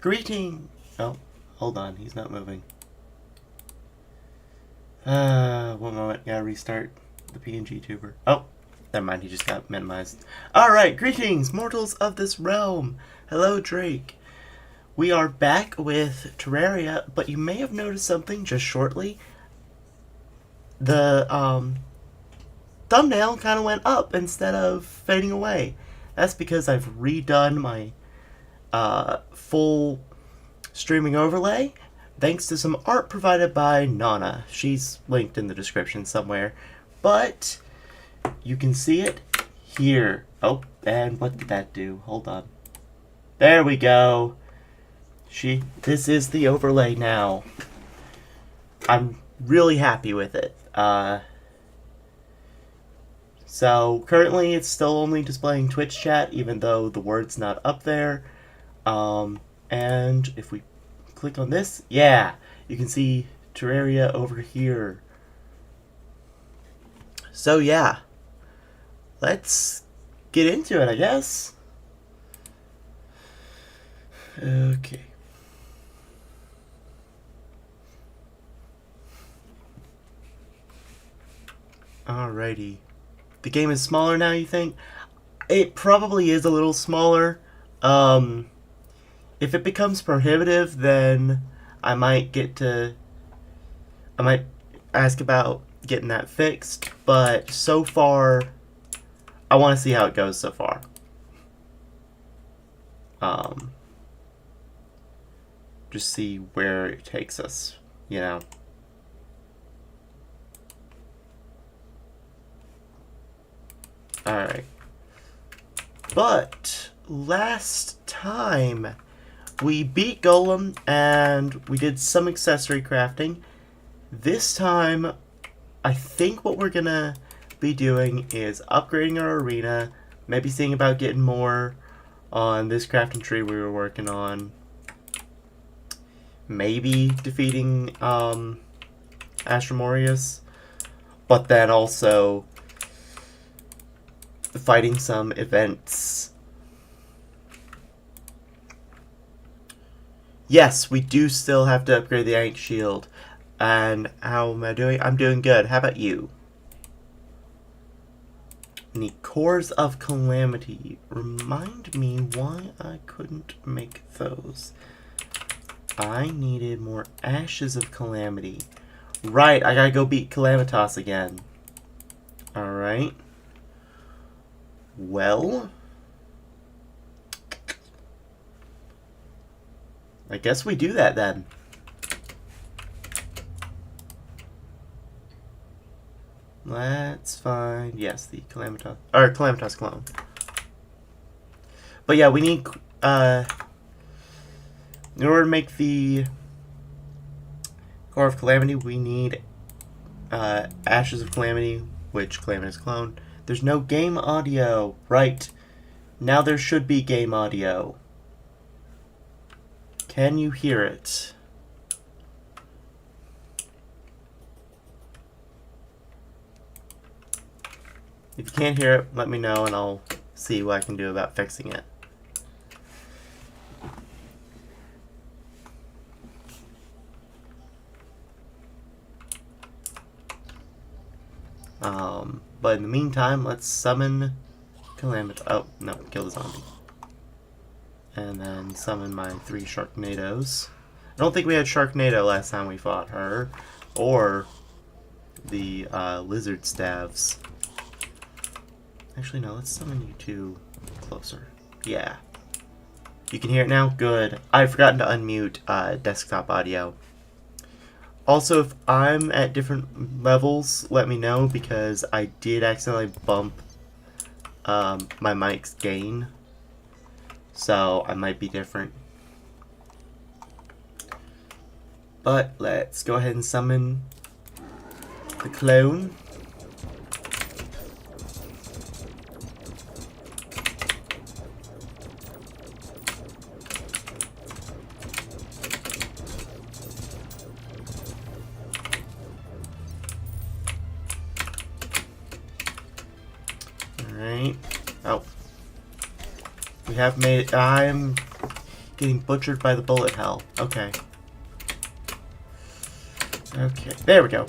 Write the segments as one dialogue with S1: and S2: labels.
S1: Greeting! Oh, hold on, he's not moving. One moment, gotta restart the PNG tuber. Oh, never mind, he just got minimized. Alright, greetings, mortals of this realm! Hello, Drake. We are back with Terraria, but you may have noticed something just shortly. The, thumbnail kind of went up instead of fading away. That's because I've redone my, full streaming overlay, thanks to some art provided by Nonna. She's linked in the description somewhere. But you can see it here. Oh, and what did that do? Hold on. There we go. This is the overlay now. I'm really happy with it. So currently it's still only displaying Twitch chat, even though the word's not up there. And if we click on this, yeah, you can see Terraria over here. So yeah, let's get into it, I guess. Okay. Alrighty. The game is smaller now, you think? It probably is a little smaller. If it becomes prohibitive, then I might ask about getting that fixed, but so far, I want to see how it goes so far. Just see where it takes us, you know. Alright. But last time we beat Golem and we did some accessory crafting. This time I think what we're gonna be doing is upgrading our arena, maybe seeing about getting more on this crafting tree we were working on. Maybe defeating Astromorius, but then also fighting some events. Yes, we do still have to upgrade the Ink Shield. And how am I doing? I'm doing good. How about you? Need Cores of Calamity. Remind me why I couldn't make those. I needed more Ashes of Calamity. Right, I gotta go beat Calamitas again. Alright. Well, I guess we do that then. Let's find, yes, the Calamitas clone. But yeah, we need, in order to make the Core of Calamity, we need Ashes of Calamity, which Calamitas clone. There's no game audio. Right. Now there should be game audio. Can you hear it? If you can't hear it, let me know and I'll see what I can do about fixing it. But in the meantime, let's summon Calamity. Oh, no, kill the zombie. And then summon my 3 Sharknadoes. I don't think we had Sharknado last time we fought her. Or the lizard staves. Actually, no, let's summon you 2 closer. Yeah. You can hear it now? Good. I've forgotten to unmute desktop audio. Also, if I'm at different levels, let me know, because I did accidentally bump my mic's gain. So, I might be different. But, let's go ahead and summon the clone. Alright. Oh. We have made... Getting butchered by the bullet hell. Okay. Okay, there we go.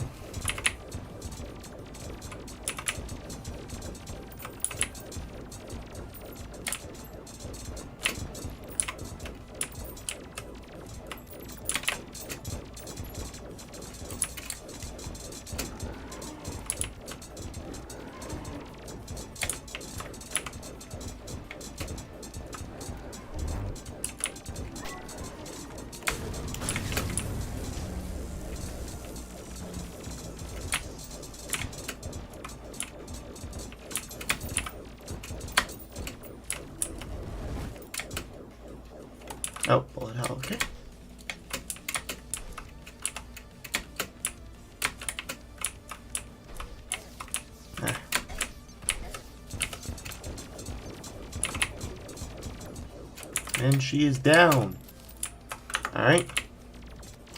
S1: Oh, bullet hell, okay. Ah. And she is down. Alright.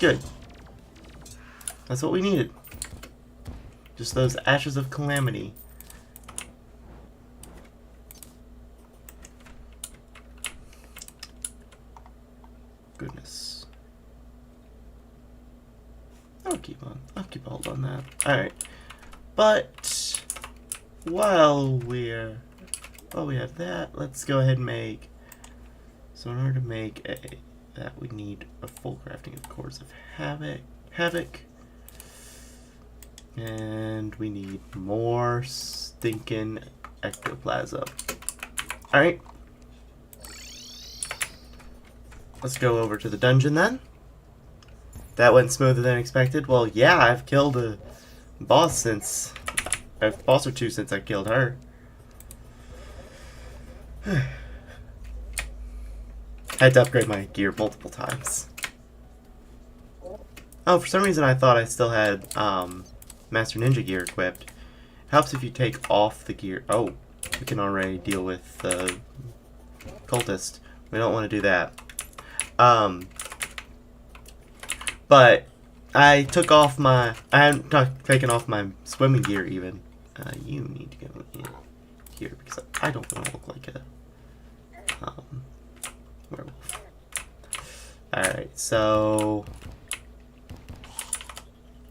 S1: Good. That's what we needed. Just those ashes of calamity. Goodness. I'll keep a hold on that. Alright. But while we have that, let's go ahead and make, so in order to make that we need a full crafting of cores of havoc. And we need more stinking ectoplasm. Alright. Let's go over to the dungeon then. That went smoother than expected. Well, yeah, I've killed a boss or two since I killed her. Had to upgrade my gear multiple times. Oh, for some reason I thought I still had Master Ninja gear equipped. Helps if you take off the gear. Oh, we can already deal with the cultist. We don't want to do that. But I took off I hadn't taken off my swimming gear even. You need to go in here because I don't want to look like a werewolf. Alright, so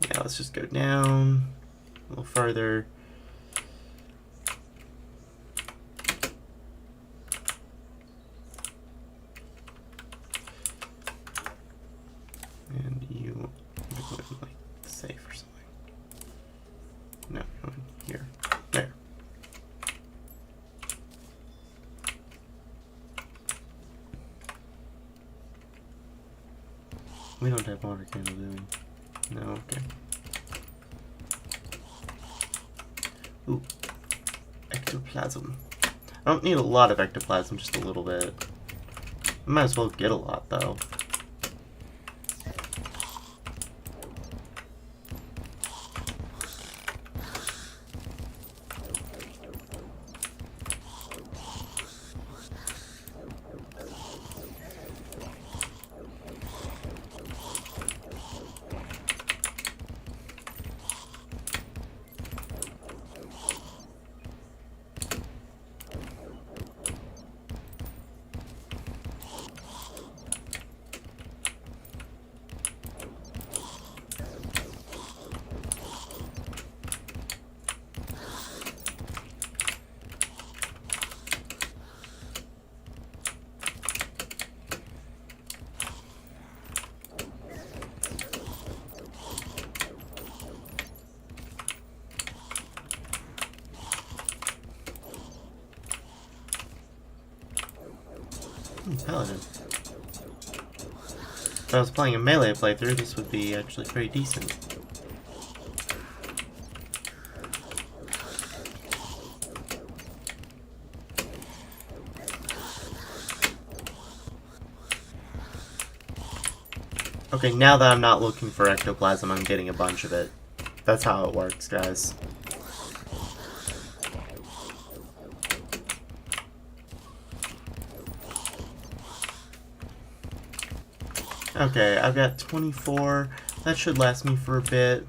S1: yeah, let's just go down a little further. And you go in like safe or something. No, go in here. There. We don't have water candle, do we? No, okay. Ooh. Ectoplasm. I don't need a lot of ectoplasm, just a little bit. I might as well get a lot though. Paladin. If I was playing a melee playthrough, this would be actually pretty decent. Okay, now that I'm not looking for ectoplasm, I'm getting a bunch of it. That's how it works, guys. Okay, I've got 24. That should last me for a bit.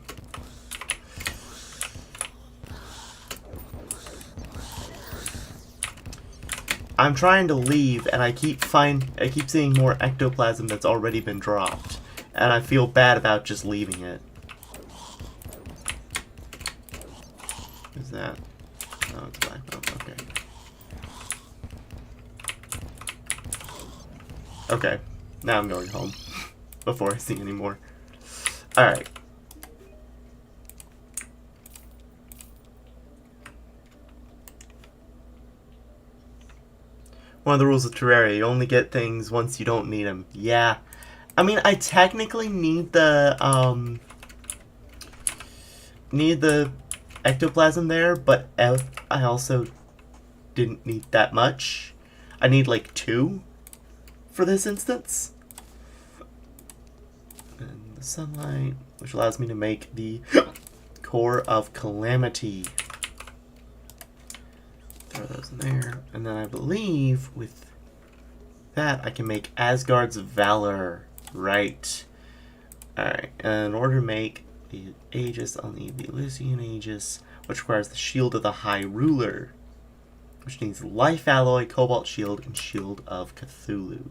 S1: I'm trying to leave, and I keep seeing more ectoplasm that's already been dropped, and I feel bad about just leaving it. Is that? Oh, it's black. Oh, okay. Okay, now I'm going home before I see any more. All right. One of the rules of Terraria, you only get things once you don't need them. Yeah. I mean, I technically need the ectoplasm there, but I also didn't need that much. I need like 2 for this instance. And the sunlight, which allows me to make the core of Calamity. Throw those in there. And then I believe with that I can make Asgard's Valor. Right. Alright. And in order to make the Aegis, I'll need the Elysian Aegis, which requires the Shield of the High Ruler, which needs Life Alloy, Cobalt Shield, and Shield of Cthulhu.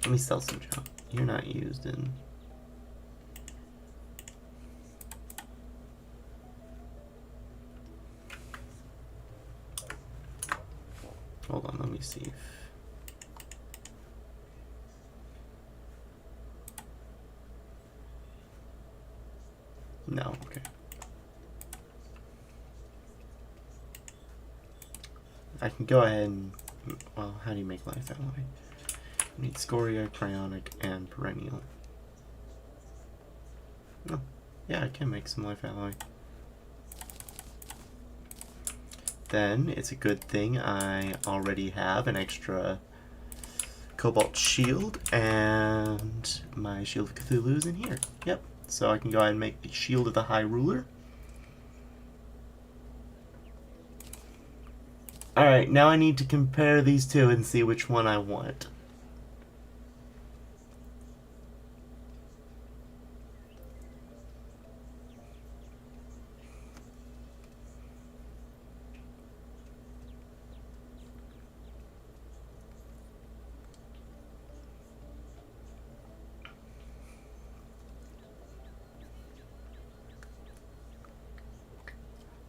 S1: Let me sell some junk. You're not used in... Hold on, let me see if... No, okay. I can go ahead and... Well, how do you make Life Alloy? You need Scoria, Cryonic, and Perennial. Oh, yeah, I can make some Life Alloy. Then it's a good thing I already have an extra Cobalt Shield, and my Shield of Cthulhu is in here. Yep, so I can go ahead and make the Shield of the High Ruler. Alright, now I need to compare these two and see which one I want.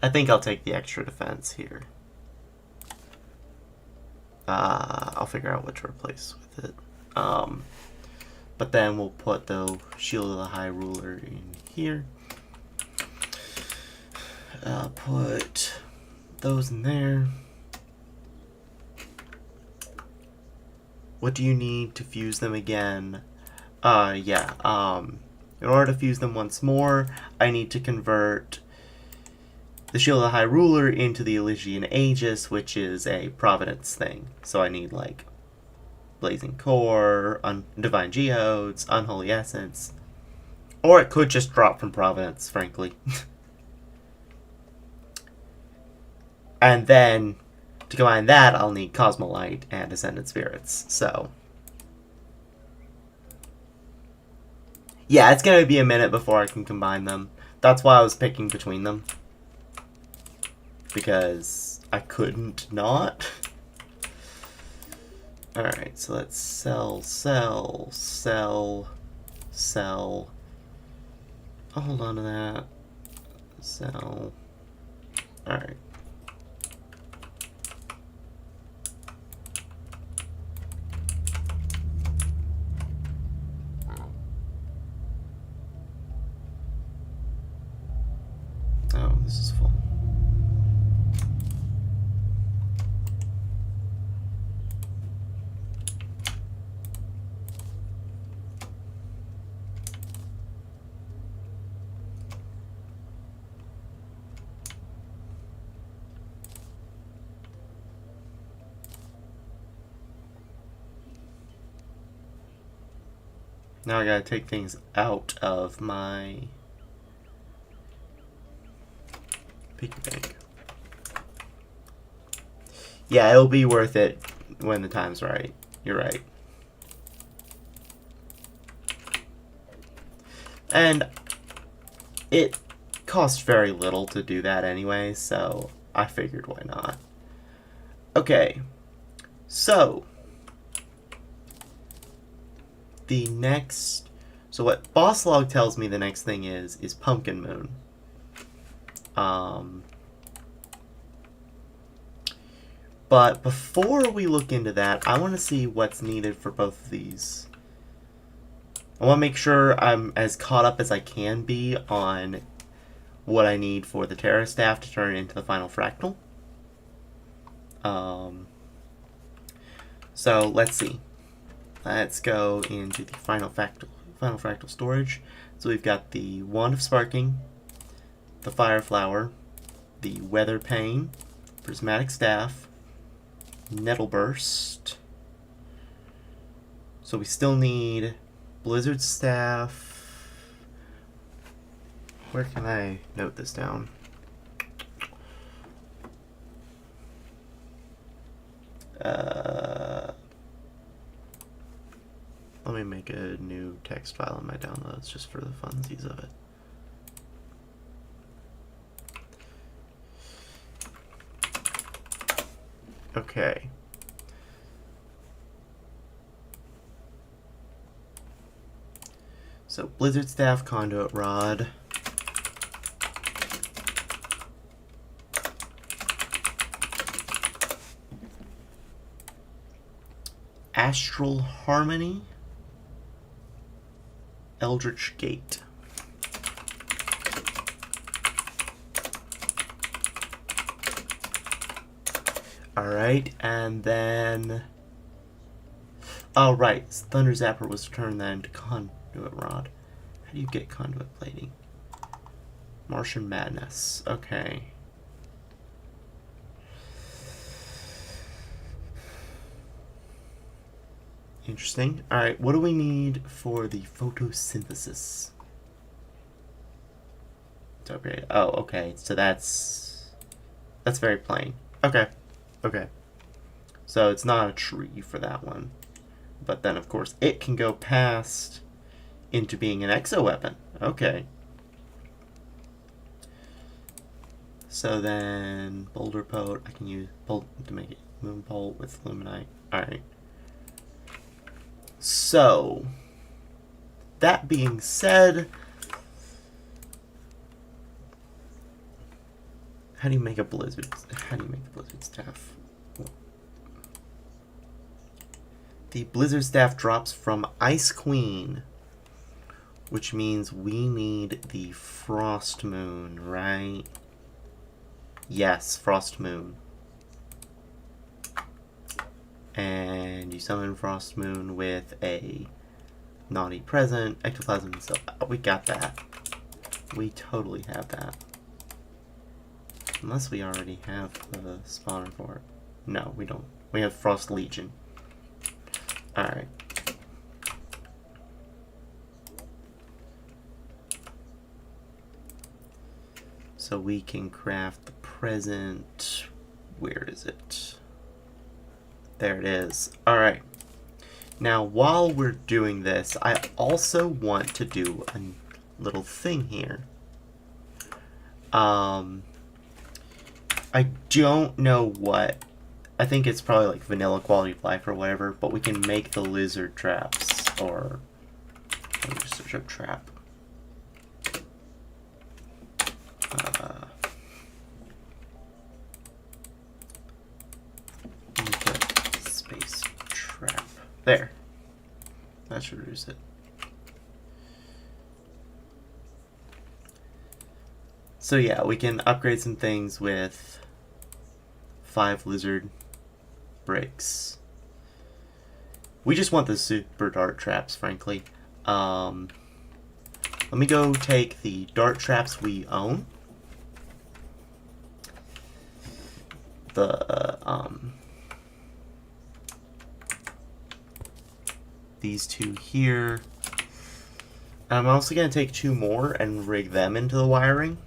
S1: I think I'll take the extra defense here. I'll figure out what to replace with it. But then we'll put the Shield of the High Ruler in here. Put those in there. What do you need to fuse them again? Yeah. In order to fuse them once more, I need to convert the Shield of the High Ruler into the Elysian Aegis, which is a Providence thing. So I need, like, Blazing Core, Divine Geodes, Unholy Essence. Or it could just drop from Providence, frankly. And then, to combine that, I'll need Cosmolite and Ascended Spirits. So, yeah, it's going to be a minute before I can combine them. That's why I was picking between them. Because I couldn't not. Alright, so let's sell. I'll hold on to that. Sell. Alright. Oh, this is full. Now I gotta take things out of my piggy bank. Yeah, it'll be worth it when the time's right. You're right. And it costs very little to do that anyway, so I figured why not. Okay, So, the next... So what Boss Log tells me the next thing is Pumpkin Moon. But before we look into that, I want to see what's needed for both of these. I want to make sure I'm as caught up as I can be on what I need for the Terra Staff to turn it into the final fractal. So let's see. Let's go into the final fractal storage. So we've got the Wand of Sparking, the Fire Flower, the Weather Pane, Prismatic Staff, Nettle Burst. So we still need Blizzard Staff. Where can I note this down? Let me make a new text file in my downloads just for the funsies of it. Okay. So Blizzard Staff, Conduit Rod. Astral Harmony. Eldritch Gate. Alright, and then... Oh, right. Thunder Zapper was turned then to Conduit Rod. How do you get Conduit Plating? Martian Madness. Okay. Interesting. Alright, what do we need for the photosynthesis? To upgrade. Oh, okay. So that's very plain. Okay. Okay. So it's not a tree for that one. But then, of course, it can go past into being an exo-weapon. Okay. So then, Boulder Pote, I can use Bolt to make it Moon Bolt with Luminite. Alright. So, that being said, how do you make a blizzard? How do you make the blizzard staff? The blizzard staff drops from Ice Queen, which means we need the Frost Moon, right? Yes, Frost Moon. And you summon Frost Moon with a Naughty Present, Ectoplasm, so we got that. We totally have that. Unless we already have the spawner for it. No, we don't. We have Frost Legion. Alright. So we can craft the present. Where is it? There it is. Alright. Now, while we're doing this, I also want to do a little thing here. I don't know what. I think it's probably like vanilla quality of life or whatever, but we can make the lizard traps, or let me just search up trap. Space trap. There. That should reduce it. So yeah, we can upgrade some things with 5 lizard bricks. We just want the super dart traps, frankly. Let me go take the dart traps we own. These 2 here. I'm also going to take 2 more and rig them into the wiring.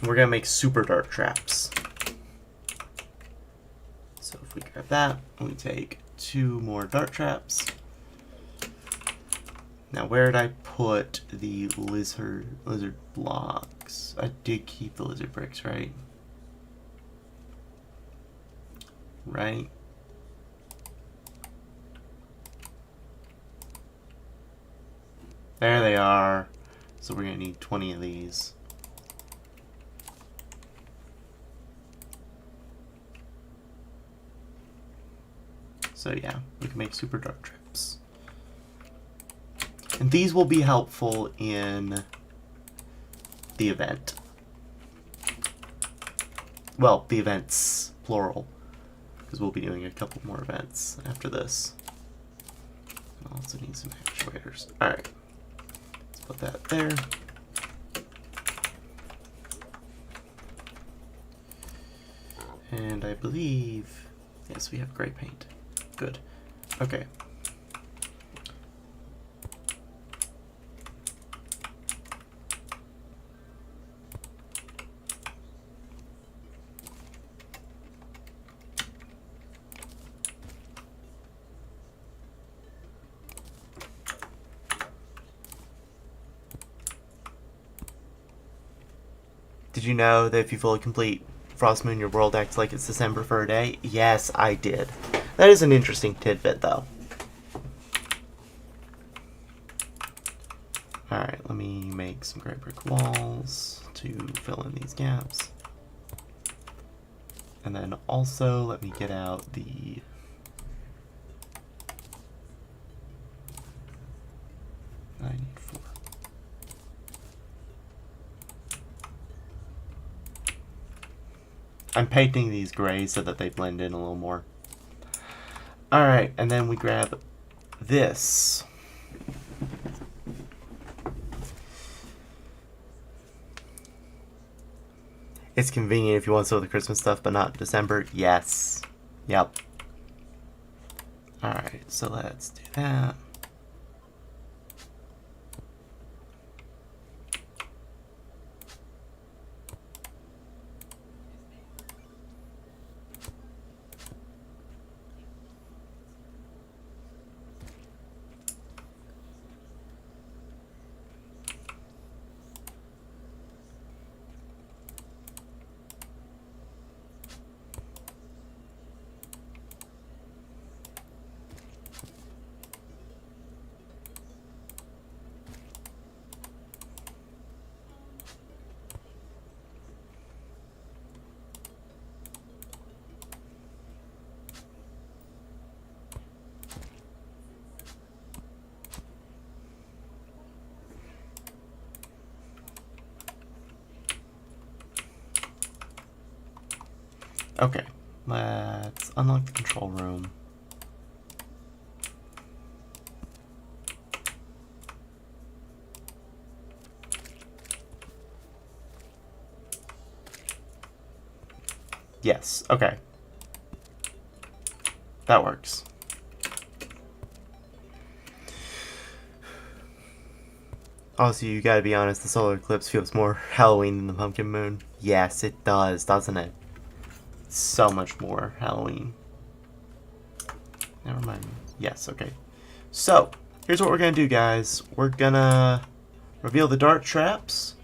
S1: We're going to make super dart traps. So if we grab that, we take 2 more dart traps. Now where did I put the lizard blocks? I did keep the lizard bricks, right? right? There they are. So we're going to need 20 of these. So yeah, we can make super dark trips. And these will be helpful in the event. Well, the events, plural. Because we'll be doing a couple more events after this. I also need some actuators. Alright. Let's put that there. And I believe... Yes, we have gray paint. Good. Okay. Did you know that if you fully complete Frost Moon, your world acts like it's December for a day? Yes, I did. That is an interesting tidbit, though. Alright, let me make some gray brick walls to fill in these gaps. And then also, let me get out the... I need 4. I'm painting these gray so that they blend in a little more. Alright, and then we grab this. It's convenient if you want some of the Christmas stuff, but not December. Yes. Yep. Alright, so let's do that. Okay, let's unlock the control room. Yes, okay. That works. Also, you gotta be honest, the solar eclipse feels more Halloween than the pumpkin moon. Yes, it does, doesn't it? So much more Halloween. Never mind. Yes, okay. So, here's what we're gonna do, guys. We're gonna reveal the dart traps.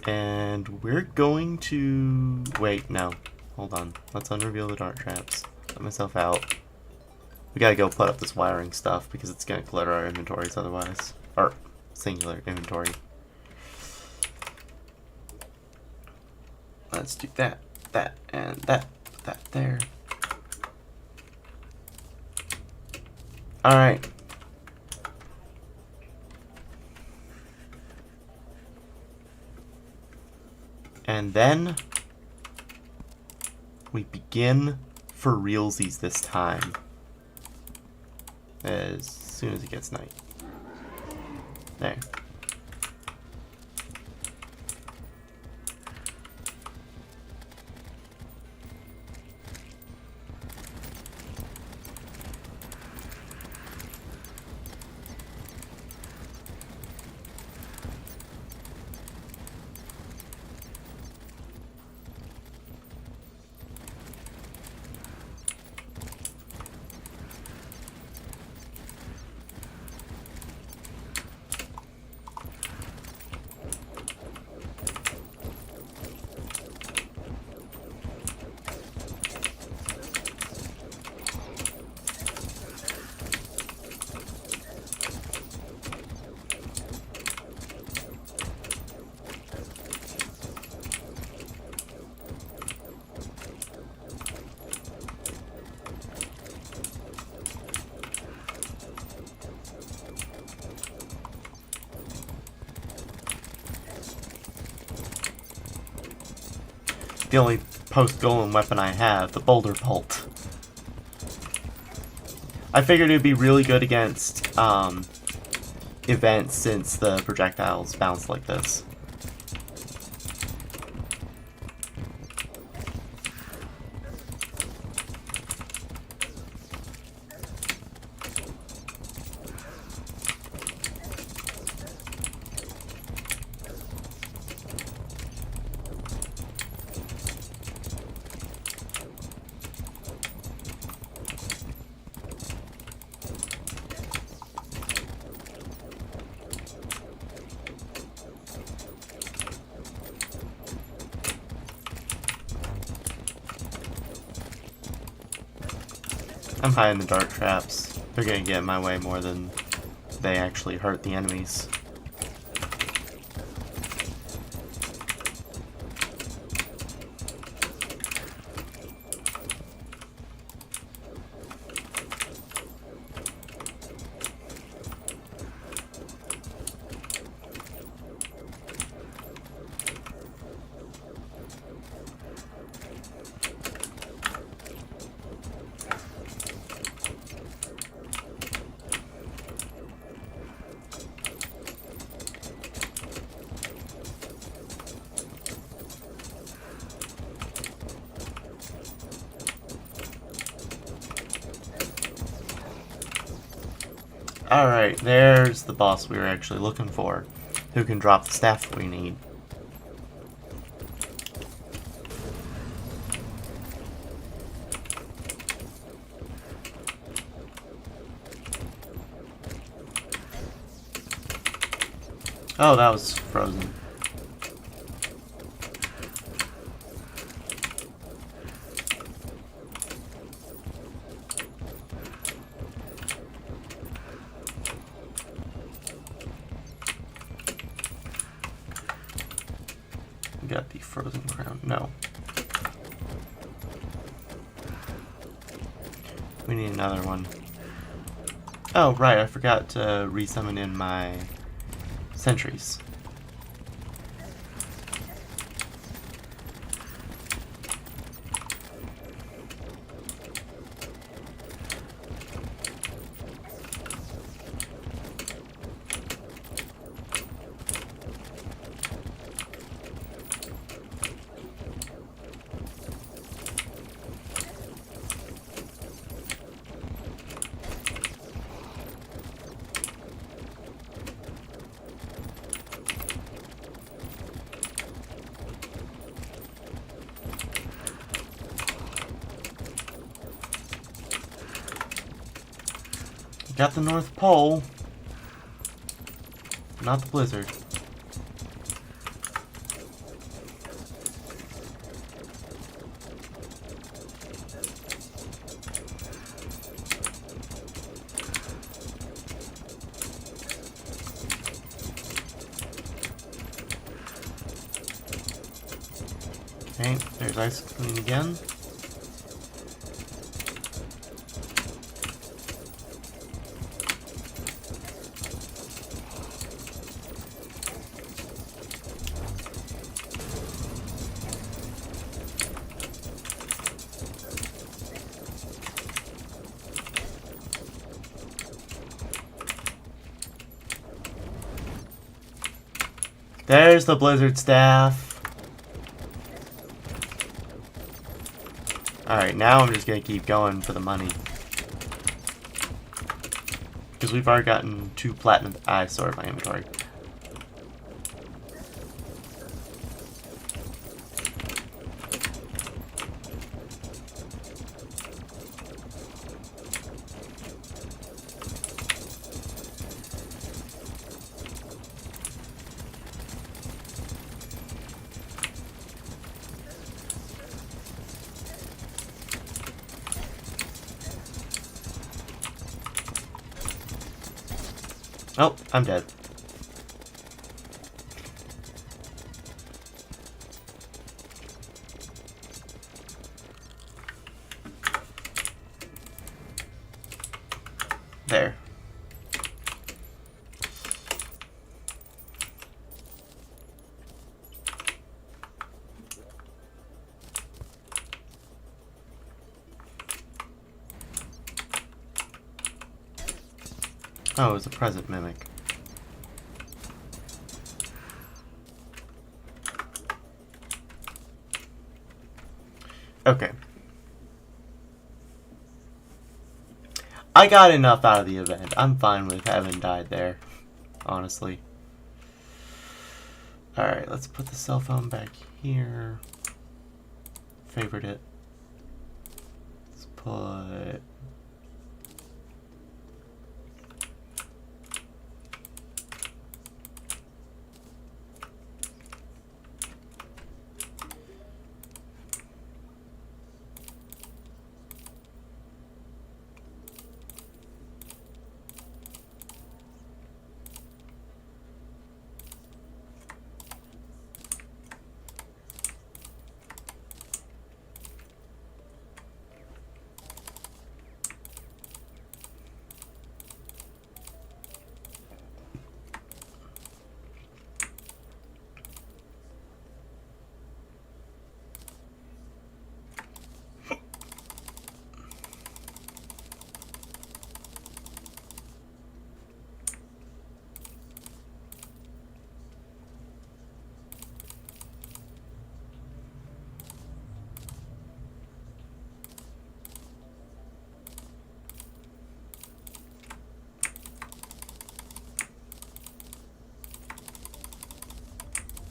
S1: And we're going to... Wait, no. Hold on. Let's unreveal the dart traps. Let myself out. We gotta go put up this wiring stuff because it's gonna clutter our inventories otherwise. Or, singular inventory. Let's do that, and that there. Alright. And then we begin for realsies this time. As soon as it gets night. There. the only post-golem weapon I have, the boulder bolt. I figured it would be really good against events since the projectiles bounce like this. I'm high in the dark traps. They're gonna get in my way more than they actually hurt the enemies. Alright, there's the boss we were actually looking for, who can drop the staff we need. Oh, that was frozen. We got the frozen crown. No. We need another one. Oh, right, I forgot to resummon in my sentries. Got the North Pole. Not the blizzard. Okay, there's Ice Queen again. There's the blizzard staff. Alright, now I'm just gonna keep going for the money. Because we've already gotten 2 platinum. I sorted my inventory. Oh, I'm dead. There. Oh, it was a present mimic. Okay. I got enough out of the event. I'm fine with having died there, honestly. Alright, let's put the cell phone back here. Favorite it. Let's put...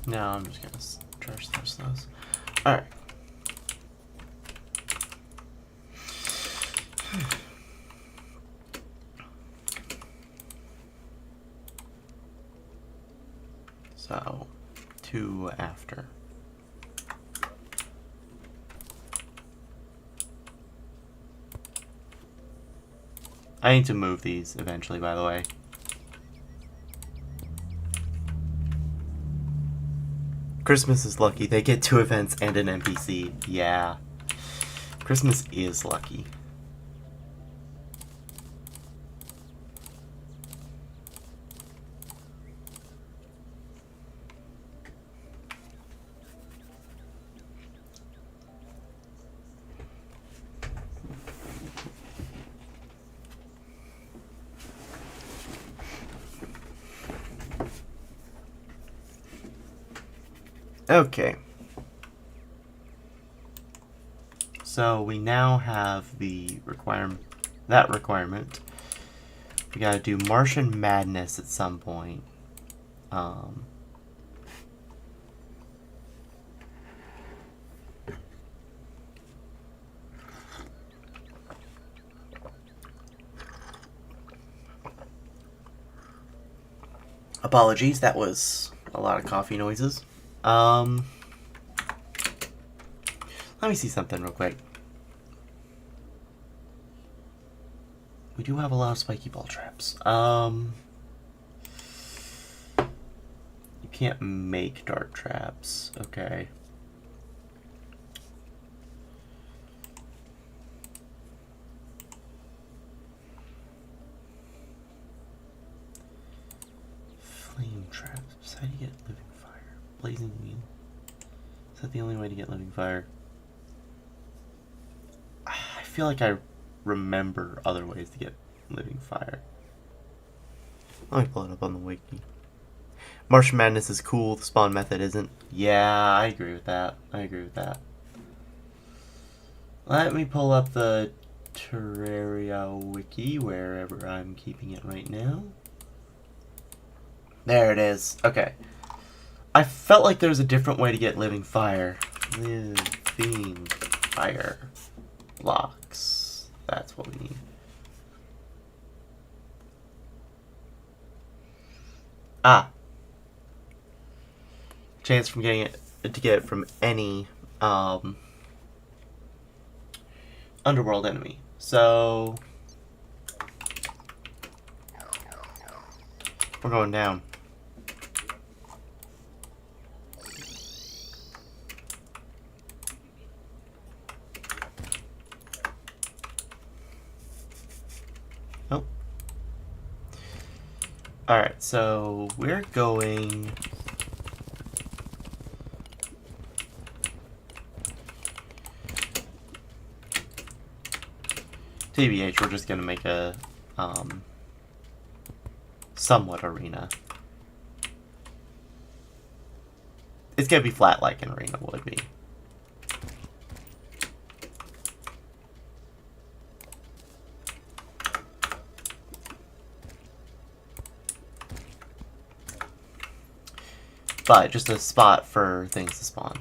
S1: No, I'm just gonna trash those. Alright. So, 2 after. I need to move these eventually, by the way. Christmas is lucky. They get 2 events and an NPC. Yeah. Christmas is lucky. Okay. So we now have the requirement. We gotta do Martian Madness at some point. Apologies, that was a lot of coffee noises. Let me see something real quick. We do have a lot of spiky ball traps. You can't make dart traps. Okay. Flame traps. How do you get living fire? Blazing wheel. Is that the only way to get living fire? I feel like I remember other ways to get living fire. Let me pull it up on the wiki. Martian Madness is cool, the spawn method isn't. Yeah, I agree with that. Let me pull up the Terraria wiki, wherever I'm keeping it right now. There it is. Okay. I felt like there was a different way to get living fire. Living fire. Blocks. That's what we need. Ah. Chance from getting it to get it from any underworld enemy. So we're going down. Oh. Alright, so we're going... TBH, we're just gonna make a, somewhat arena. It's gonna be flat like an arena would be. But just a spot for things to spawn.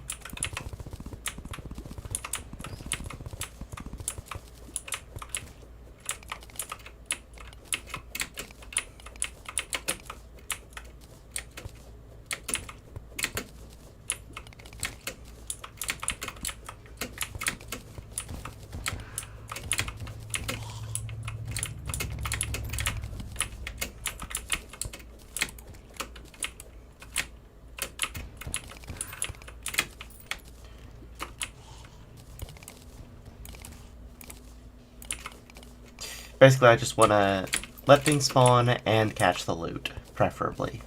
S1: Basically, I just want to let things spawn and catch the loot, preferably.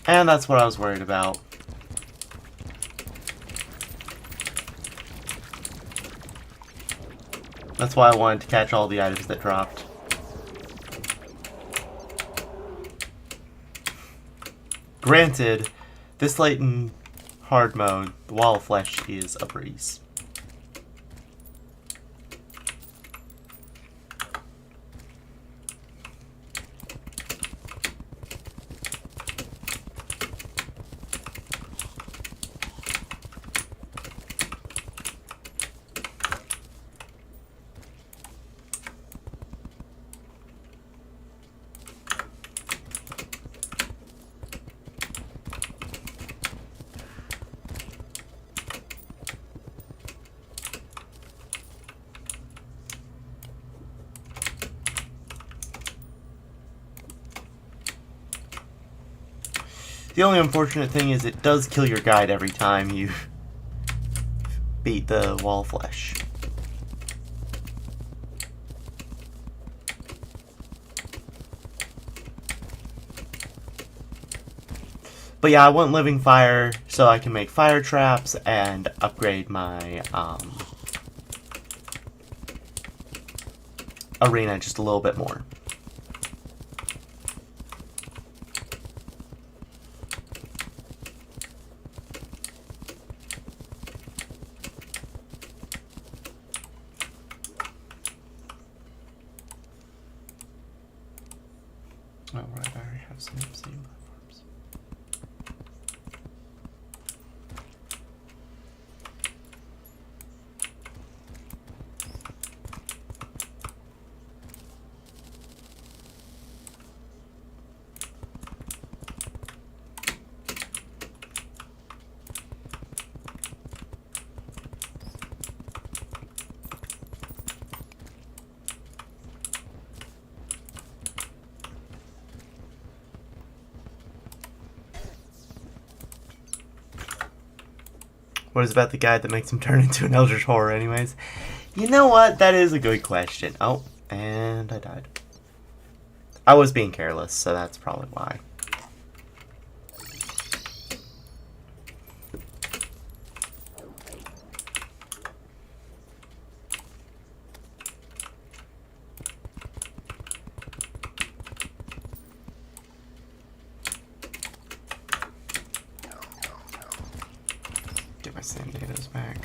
S1: And that's what I was worried about. That's why I wanted to catch all the items that dropped. Granted, this late in hard mode, the wall of flesh is a breeze. The only unfortunate thing is it does kill your guide every time you beat the wall of flesh. But yeah, I want living fire so I can make fire traps and upgrade my arena just a little bit more. Oh, right, I already have some obsidian platforms. What is about the guy that makes him turn into an eldritch horror anyways? You know what? That is a good question. Oh, and I died. I was being careless, so that's probably why. Get my sand natives back.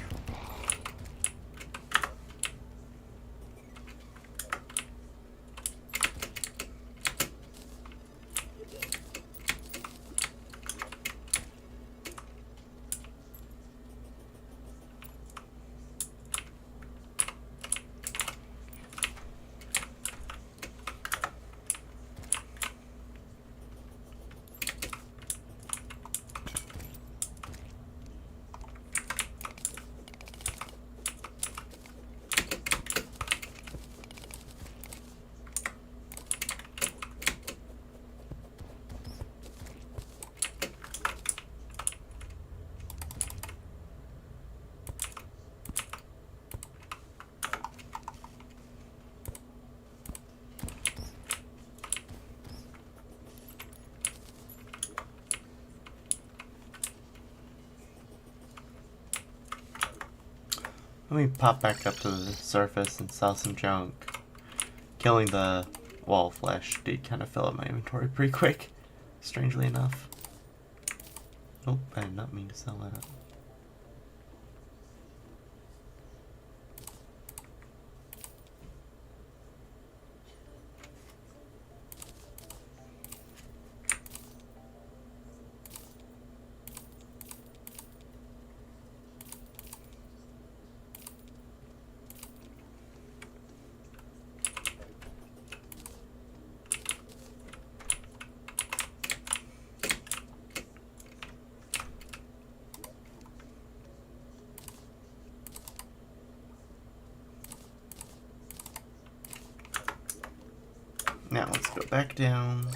S1: Let me pop back up to the surface and sell some junk. Killing the wall flesh did kind of fill up my inventory pretty quick, strangely enough. Oh, I did not mean to sell that. Now let's go back down.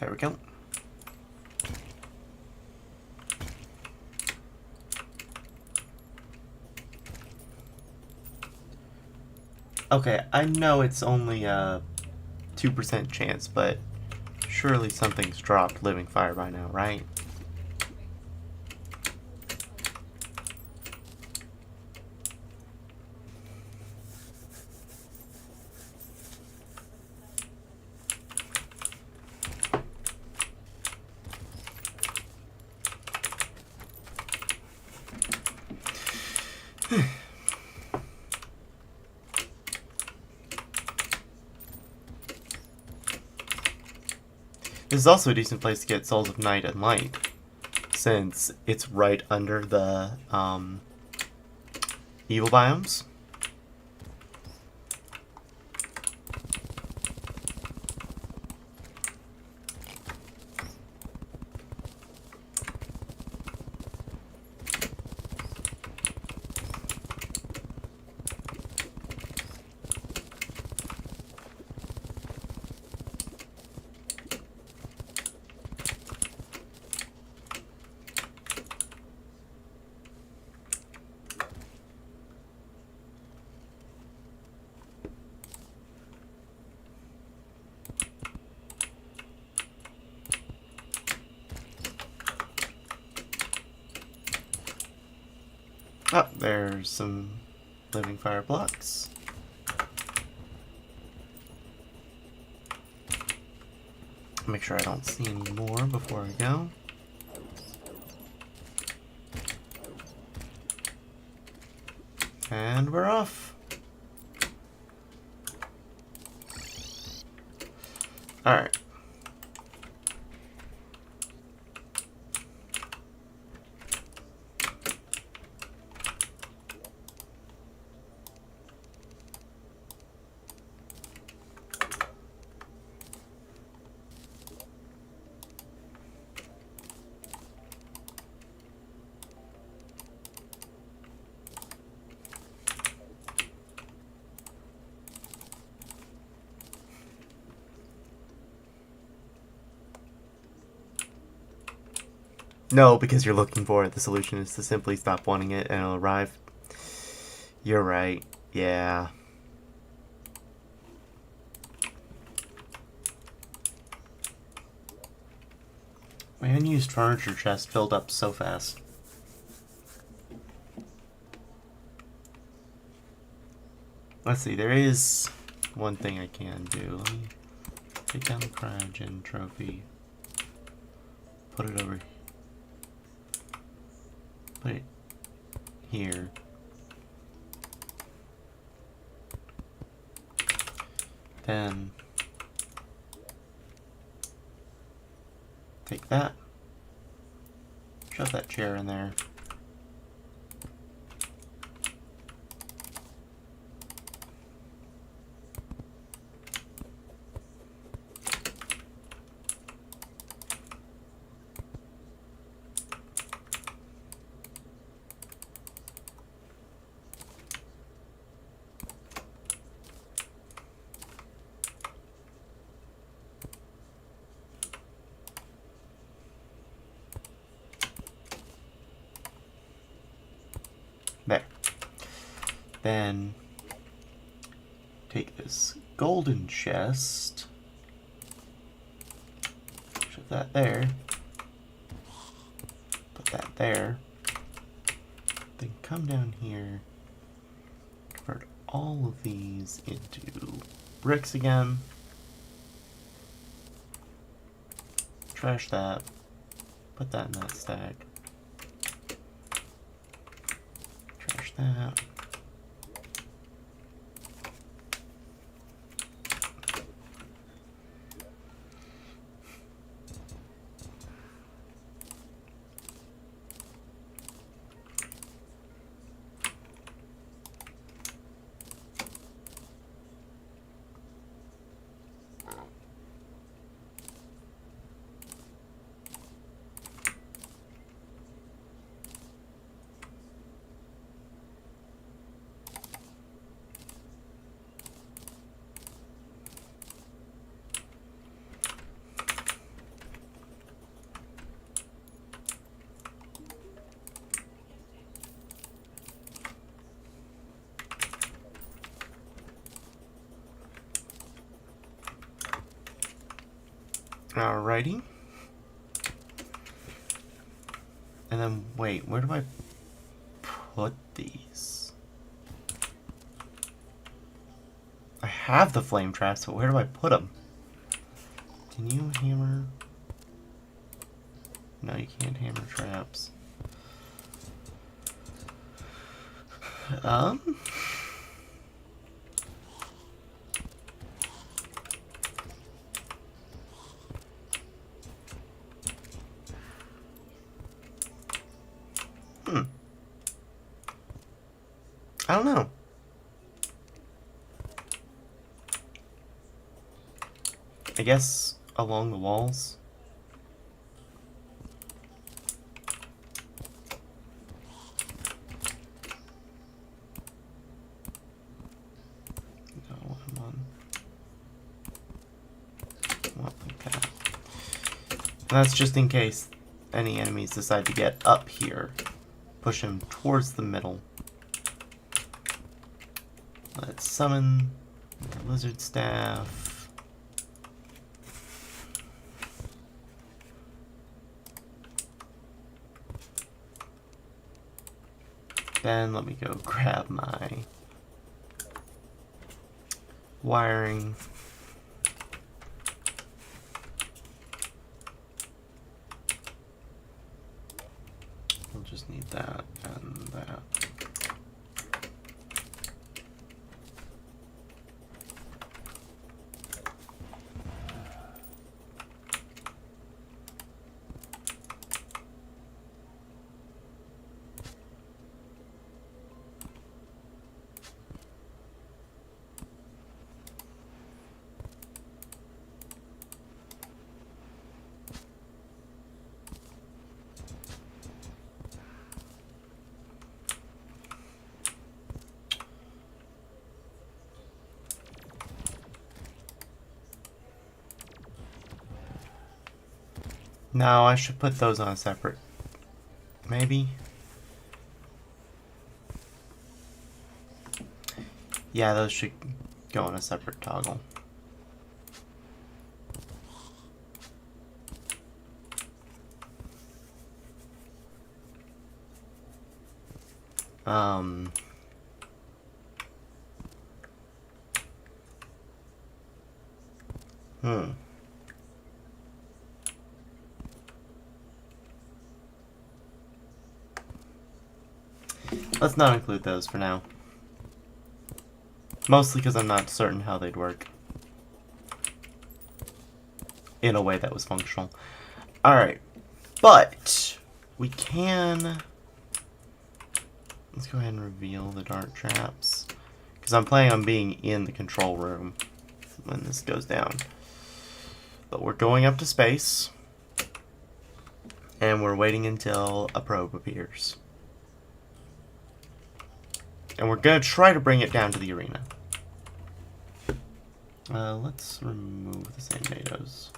S1: There we go. Okay, I know it's only a 2% chance, but surely something's dropped living fire by now, right? This is also a decent place to get Souls of Night and Light, since it's right under the evil biomes. Oh, there's some living fire blocks. Make sure I don't see any more before I go. And we're off. Alright. No, because you're looking for it. The solution is to simply stop wanting it and it'll arrive. You're right. Yeah. My unused furniture chest filled up so fast. Let's see, there is one thing I can do. Let me take down the cryogen trophy. Put it over here. Put it here. Then take that. Shove that chair in there. Then take this golden chest, shove that there, put that there, then come down here, convert all of these into bricks again, trash that, put that in that stack, trash that. Alrighty. And then, wait, where do I put these? I have the flame traps, but where do I put them? Can you hammer? No, you can't hammer traps. I don't know. I guess along the walls. No, I'm on. Not like that. And that's just in case any enemies decide to get up here. Push them towards the middle. Let's summon the lizard staff. Then let me go grab my wiring. We'll just need that and that. No, I should put those on a separate. Maybe. Yeah, those should go on a separate toggle. Let's not include those for now. Mostly because I'm not certain how they'd work in a way that was functional. Alright, but we can... Let's go ahead and reveal the dart traps. Because I'm planning on being in the control room when this goes down. But we're going up to space. And we're waiting until a probe appears. And we're going to try to bring it down to the arena. Let's remove the sand tomatoes.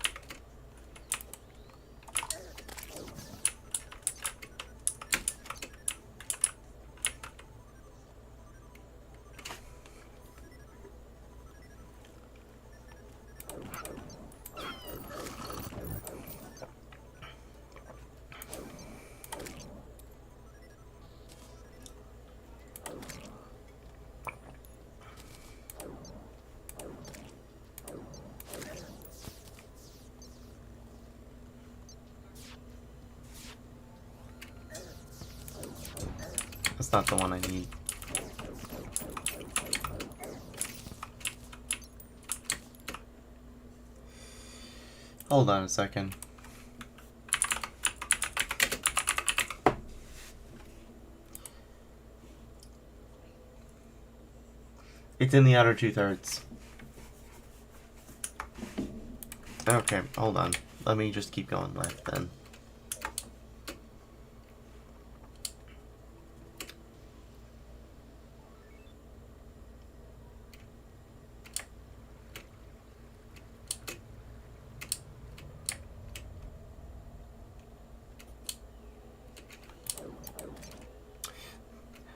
S1: not the one I need. Hold on a second. It's in the outer 2/3. Okay, hold on. Let me just keep going left then.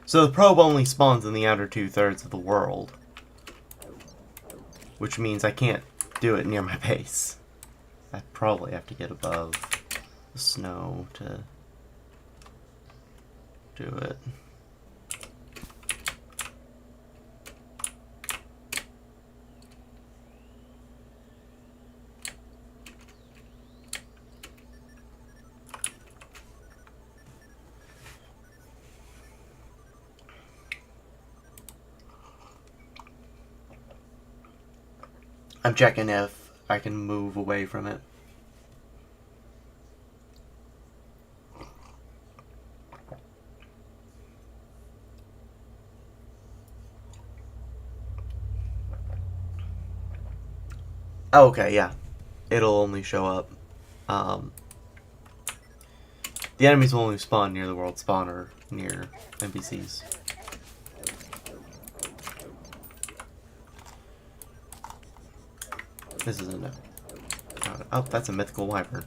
S1: So the probe only spawns in the outer 2/3 of the world, which means I can't do it near my base. I probably have to get above the snow to do it. I'm checking if I can move away from it. Oh, okay, yeah. It'll only show up. The enemies will only spawn near the world spawner, near NPCs. This isn't a... Oh, that's a mythical wyvern.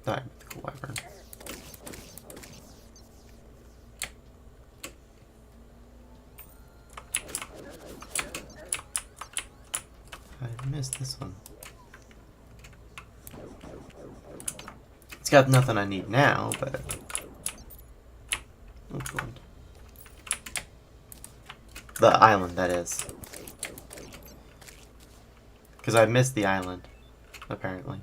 S1: Die, mythical wyvern. I missed this one. It's got nothing I need now, but... Oh, God. The island, that is. Because I missed the island, apparently.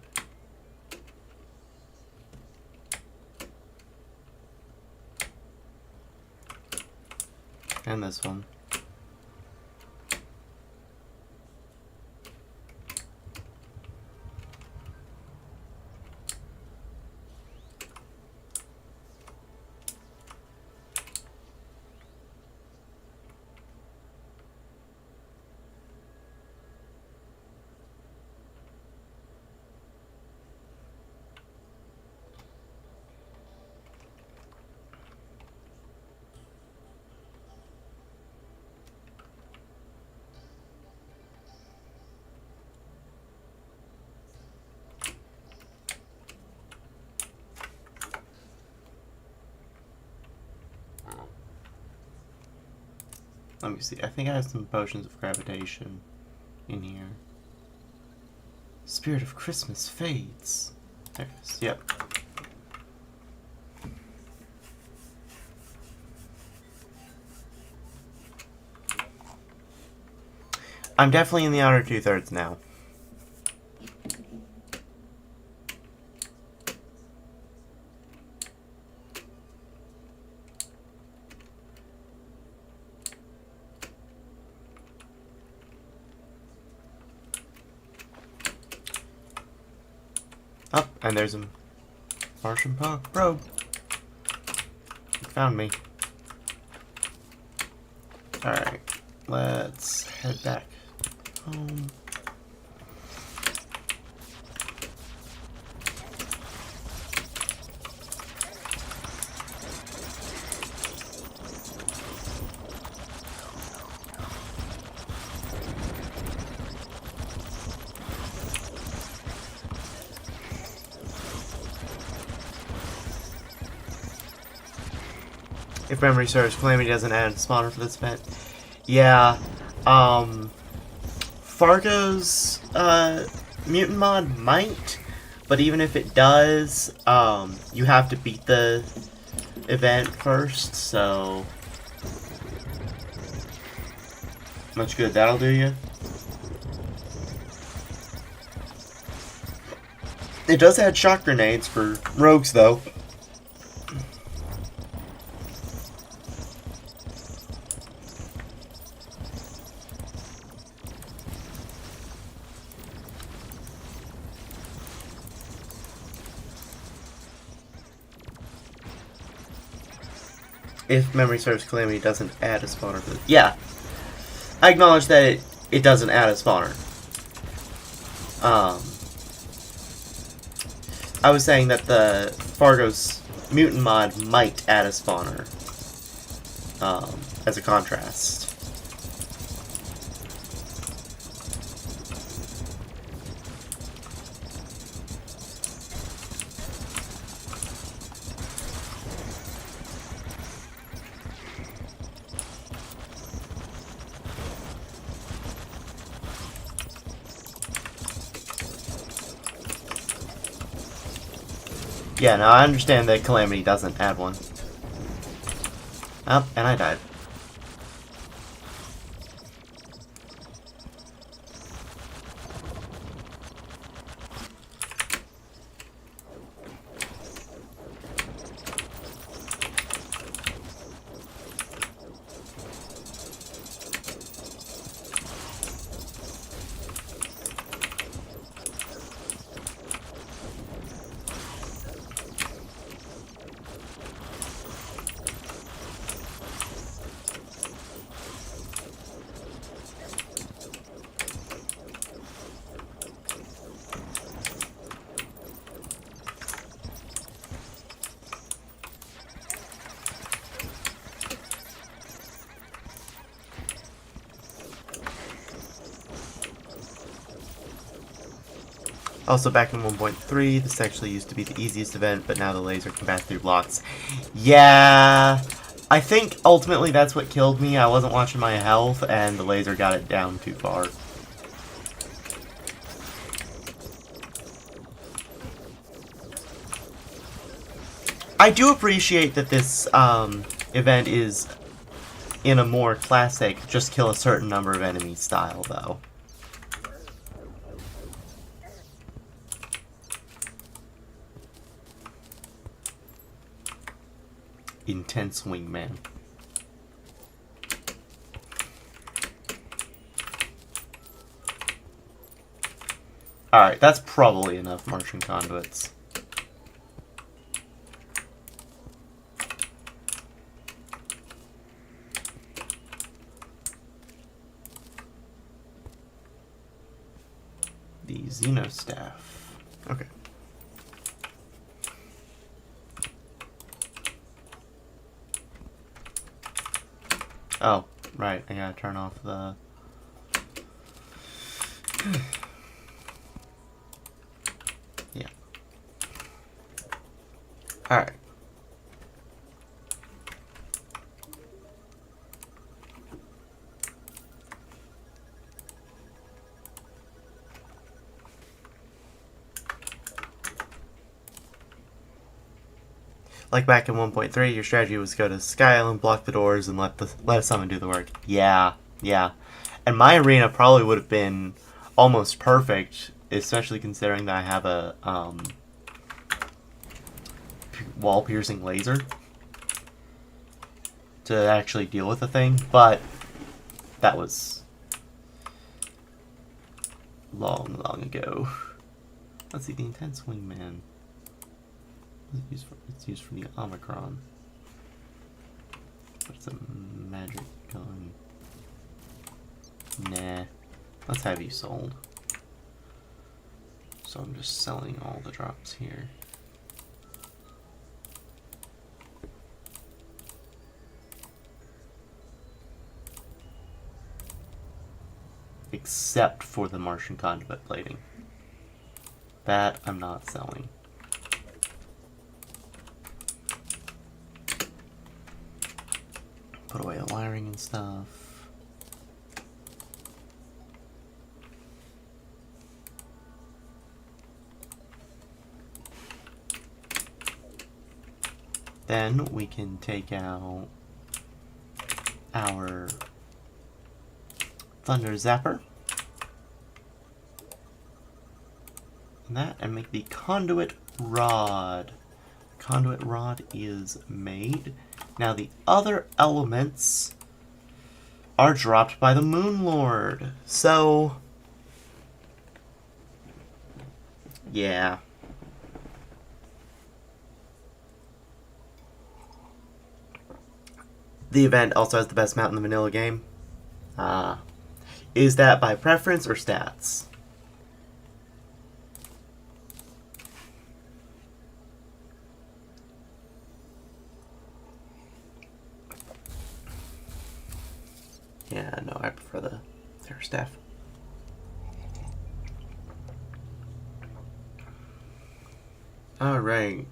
S1: And this one. Let me see. I think I have some potions of gravitation in here. Spirit of Christmas fades. There it is. Yep. I'm definitely in the outer 2/3 now. Oh, and there's a Martian probe. It found me. Alright, let's head back home. If memory serves, Calamity doesn't add a spawner for this event. Yeah, Fargo's mutant mod might, but even if it does, you have to beat the event first, so much good that'll do you. It does add shock grenades for rogues, though. If memory serves, Calamity doesn't add a spawner. Yeah, I acknowledge that it doesn't add a spawner. I was saying that the Fargo's mutant mod might add a spawner as a contrast. Yeah, no, I understand that Calamity doesn't add one. Oh, and I died. Also, back in 1.3, this actually used to be the easiest event, but now the laser can pass through blocks. Yeah, I think ultimately that's what killed me. I wasn't watching my health, and the laser got it down too far. I do appreciate that this event is in a more classic, just kill a certain number of enemies style, though. Intense wingman. Alright, that's probably enough Martian conduits. The Xenostaff. Okay. Oh, right. I gotta turn off the... yeah. Alright. Like back in 1.3, your strategy was go to Sky Island, block the doors, and let someone do the work. Yeah, yeah. And my arena probably would have been almost perfect, especially considering that I have a wall-piercing laser to actually deal with the thing, but that was long, long ago. Let's see, the Intense Wingman. It's used for the Omicron. But it's a magic gun. Nah. Let's have you sold. So I'm just selling all the drops here. Except for the Martian conduit plating. That I'm not selling. Put away the wiring and stuff. Then we can take out our Thunder Zapper. And that, and make the Conduit Rod. Conduit Rod is made. Now the other elements are dropped by the Moon Lord. So, yeah. the event also has the best mount in the vanilla game. Is that by preference or stats? Yeah, no, I prefer the Terra staff. Alright.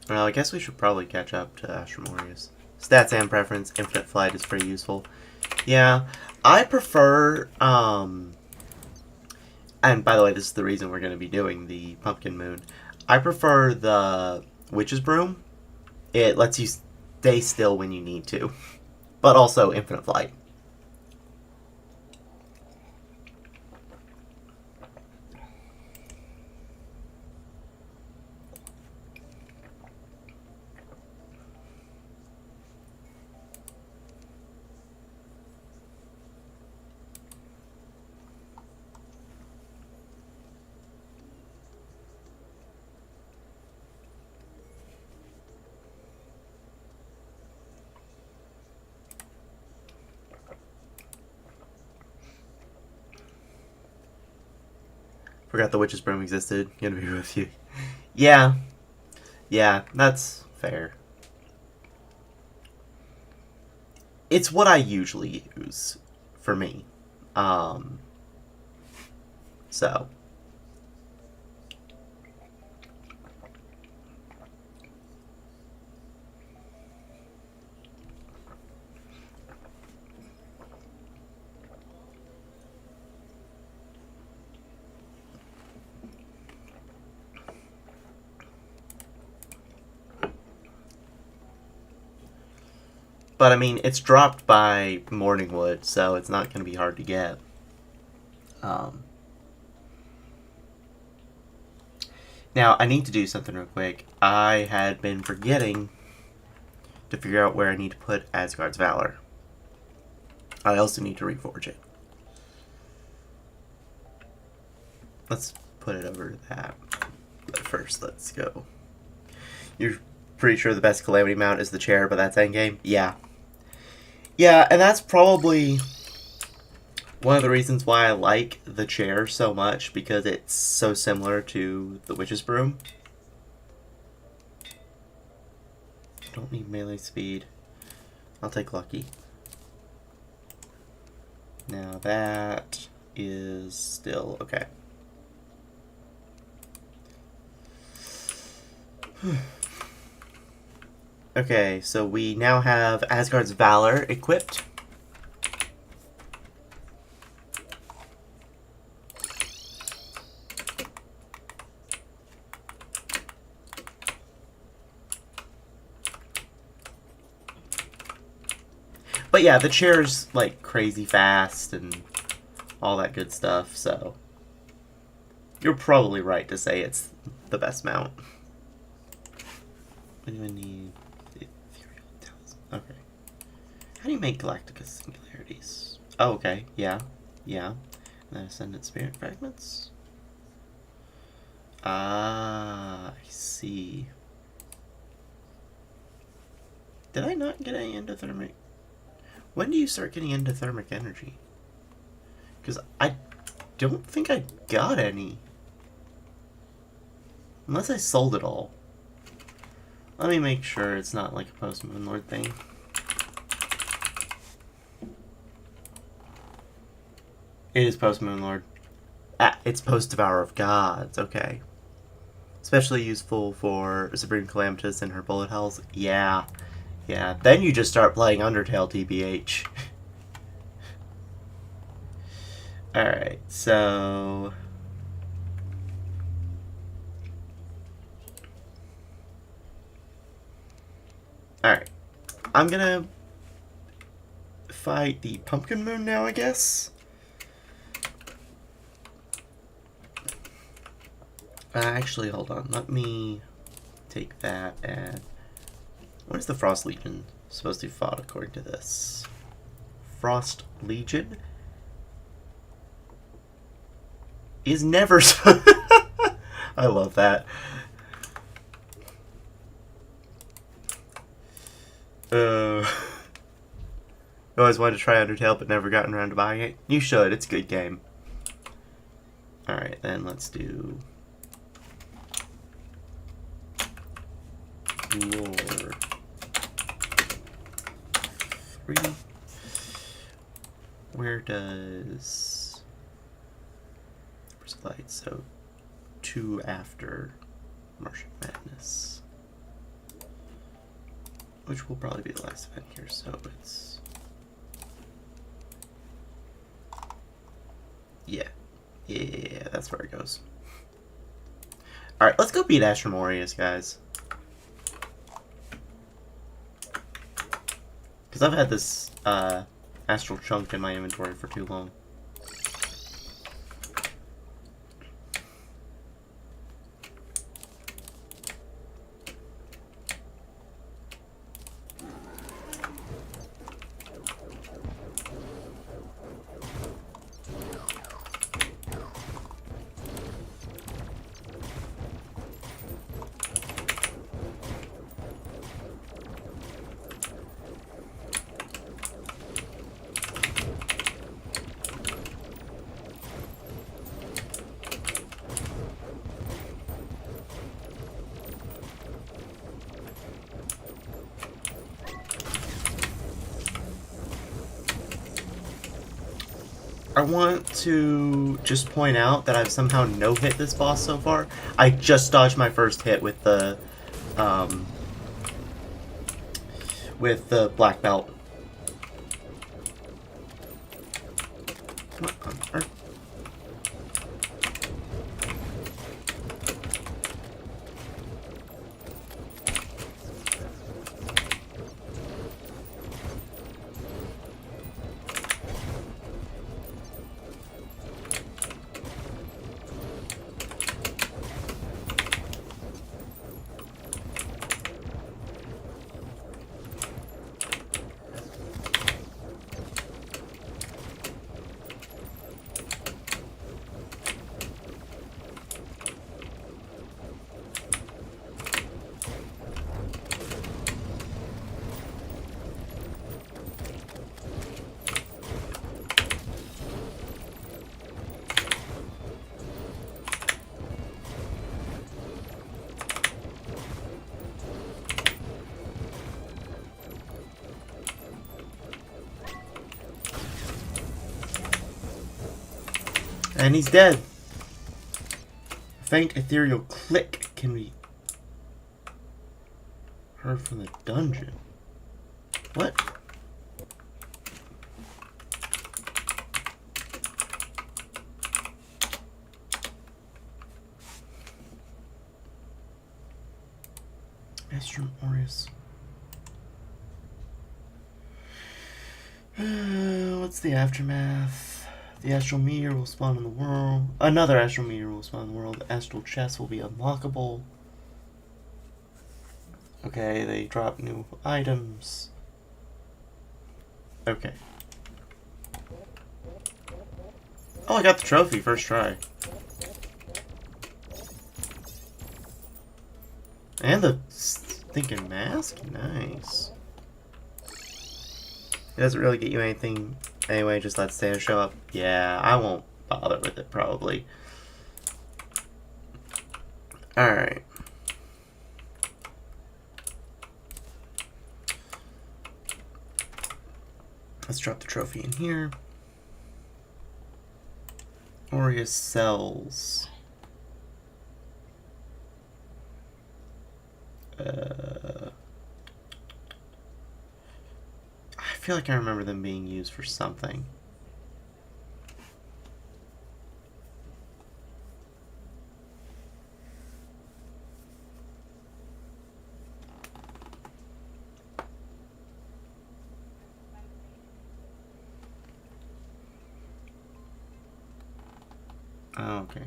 S1: Well, I guess we should probably catch up to Astromorius. Stats and preference, infinite flight is pretty useful. Yeah, I prefer, and by the way, this is the reason we're going to be doing the Pumpkin Moon. I prefer the Witch's Broom. It lets you stay still when you need to, but also infinite flight. Forgot the Witch's Broom existed. Gonna be with you. Yeah. Yeah, that's fair. It's what I usually use for me. So. But I mean, it's dropped by Morningwood, so it's not going to be hard to get. Now, I need to do something real quick. I had been forgetting to figure out where I need to put Asgard's Valor. I also need to reforge it. Let's put it over that. But first, let's go. You're pretty sure the best Calamity mount is the chair, but that's endgame? Yeah. Yeah, and that's probably one of the reasons why I like the chair so much, because it's so similar to the Witch's Broom. Don't need melee speed. I'll take Lucky. Now that is still okay. Okay, so we now have Asgard's Valor equipped. But yeah, the chair's like crazy fast and all that good stuff, so you're probably right to say it's the best mount. What do I need? Okay. How do you make Galactica singularities? Oh, okay. Yeah. Yeah. And then Ascendant Spirit Fragments? Ah, I see. Did I not get any endothermic? When do you start getting endothermic energy? Because I don't think I got any. Unless I sold it all. Let me make sure it's not like a post-Moon Lord thing. It is post-Moon Lord. Ah, it's post-Devourer of Gods. Okay. Especially useful for Supreme Calamitous and her bullet hells. Yeah. Yeah. Then you just start playing Undertale, TBH. Alright, so... Alright. I'm gonna fight the Pumpkin Moon now, I guess. Actually, hold on. Let me take that and... What is the Frost Legion supposed to be fought according to this? Frost Legion? is never... I love that. I always wanted to try Undertale, but never gotten around to buying it. You should. It's a good game. Alright, then let's do... Lore 3. Where does... Where's the light? So, 2 after Martian Madness. Which will probably be the last event here, so it's... Yeah. Yeah, that's where it goes. Alright, let's go beat Octoreges, guys. Because I've had this astral chunk in my inventory for too long. I want to just point out that I've somehow no-hit this boss so far. I just dodged my first hit with the black belt. Come on, Earth. And he's dead. Faint ethereal click can be heard from the dungeon. What? Octoreges. What's the aftermath? The astral meteor will spawn in the world. Another astral meteor will spawn in the world. The astral chest will be unlockable. Okay, they drop new items. Okay. Oh, I got the trophy first try. And the stinking mask? Nice. It doesn't really get you anything anyway, just let Santa show up. Yeah, I won't bother with it, probably. Alright. Let's drop the trophy in here. Octoreges cells. I feel like I remember them being used for something. Oh, okay.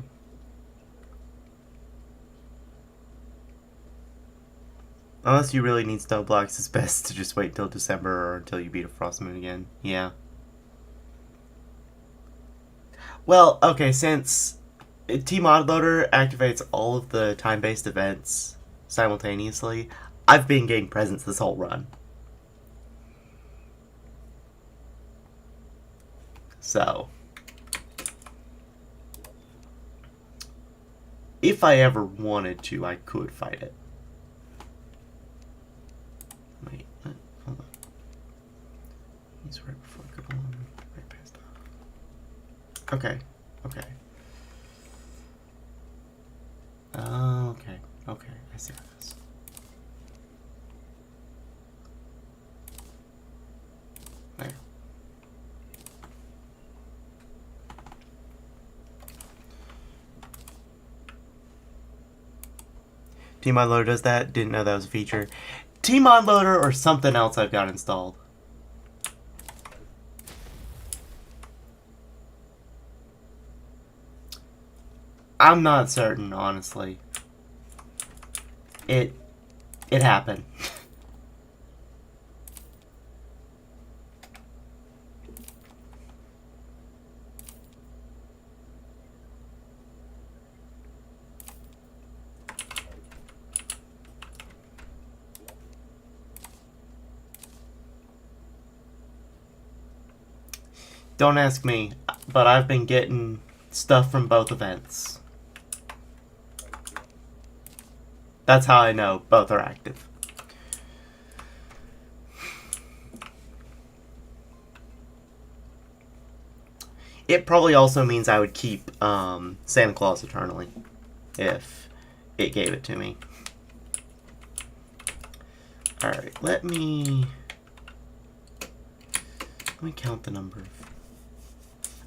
S1: Unless you really need snow blocks, it's best to just wait till December or until you beat a frost moon again. Yeah. Well, okay, since T-Mod Loader activates all of the time-based events simultaneously. I've been getting presents this whole run. So, if I ever wanted to, I could fight it. Wait, hold on. He's right before I go on. Right past that. Okay, okay. Okay, okay, I see how it is. There. T-Mod Loader does that. Didn't know that was a feature. T-Mod Loader or something else I've got installed. I'm not certain, honestly. It happened. Don't ask me, but I've been getting stuff from both events. That's how I know both are active. It probably also means I would keep Santa Claus eternally if it gave it to me. Alright, let me count the number of...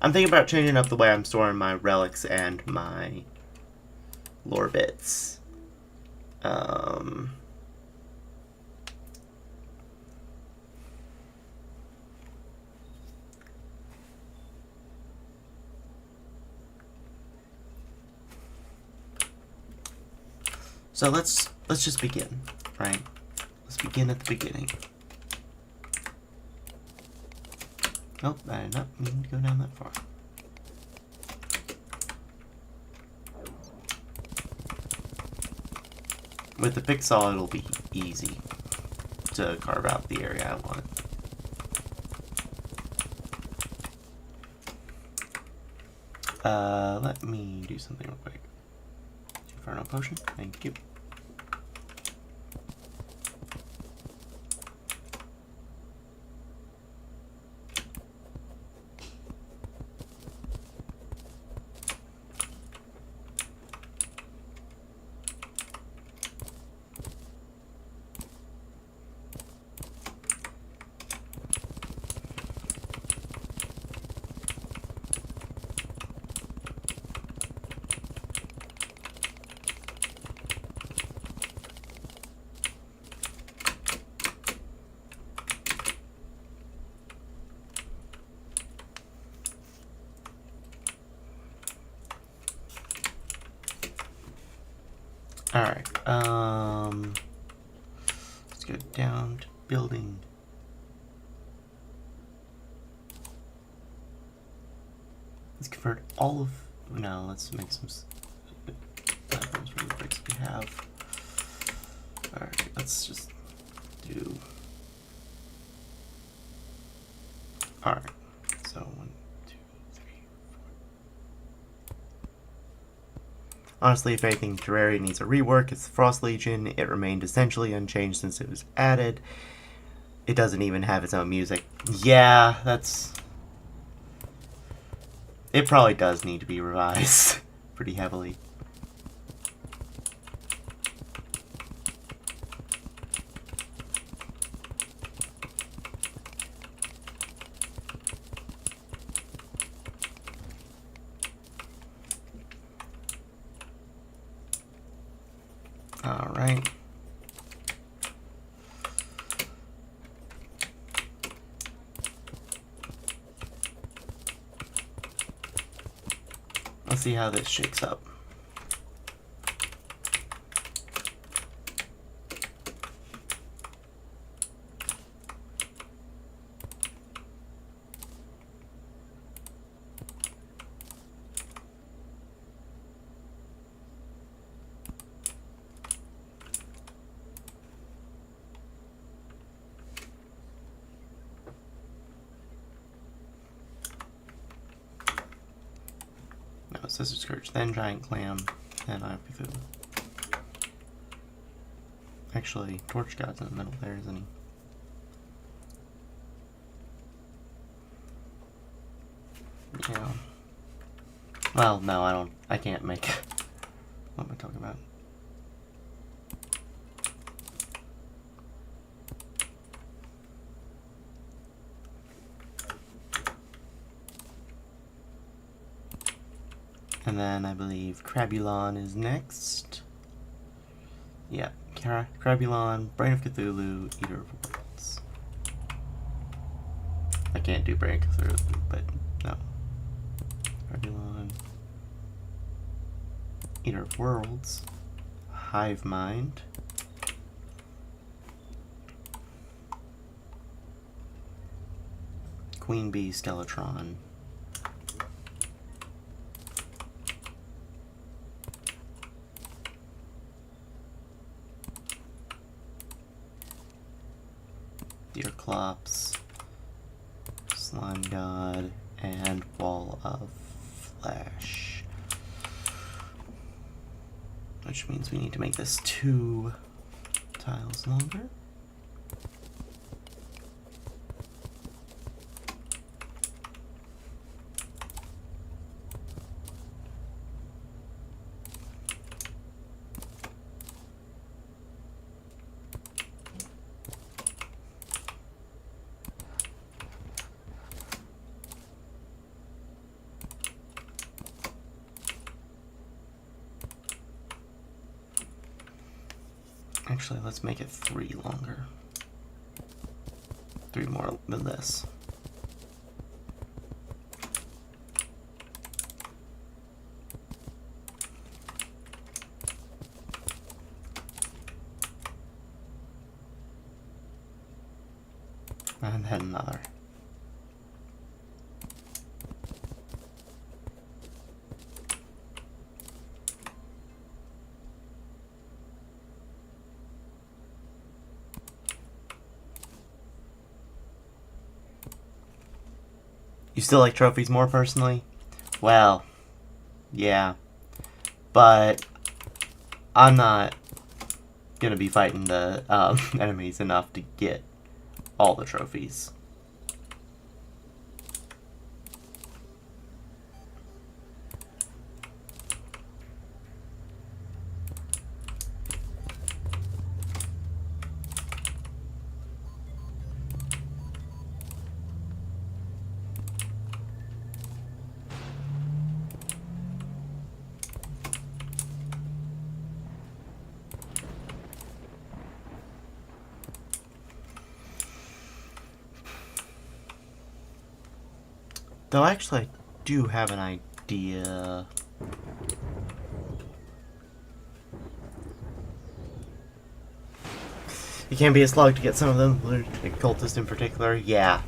S1: I'm thinking about changing up the way I'm storing my relics and my lore bits. So let's just begin, right? Let's begin at the beginning. Nope, I did not mean to go down that far. With the pixel, it'll be easy to carve out the area I want. Let me do something real quick. Inferno potion, thank you. Alright, let's go down to building. Let's convert all of... No, let's make some platforms for the bricks we have. Alright, let's just do... Alright, so 1, 2, 3, 4. Honestly, if anything, Terraria needs a rework. It's the Frost Legion. It remained essentially unchanged since it was added. It doesn't even have its own music. Yeah, that's... It probably does need to be revised pretty heavily. All right. Let's see how this shakes up. Scissor Scourge, then Giant Clam, then Eye of Cthulhu. Actually, Torch God's in the middle there, isn't he? Yeah. Well, no, I can't make it. What am I talking about? And then I believe Crabulon is next. Yeah, Crabulon, Brain of Cthulhu, Eater of Worlds. I can't do Brain of Cthulhu, but no. Crabulon, Eater of Worlds, Hive Mind, Queen Bee, Skeletron, Deerclops, Slime God, and Wall of Flesh. Which means we need to make this 2 tiles longer. Actually, let's make it 3 longer. 3 more than this. And then another. You still like trophies more personally? Well, yeah. But I'm not gonna be fighting the enemies enough to get all the trophies. Though actually I do have an idea. You can't be a slug to get some of them, cultist in particular. Yeah.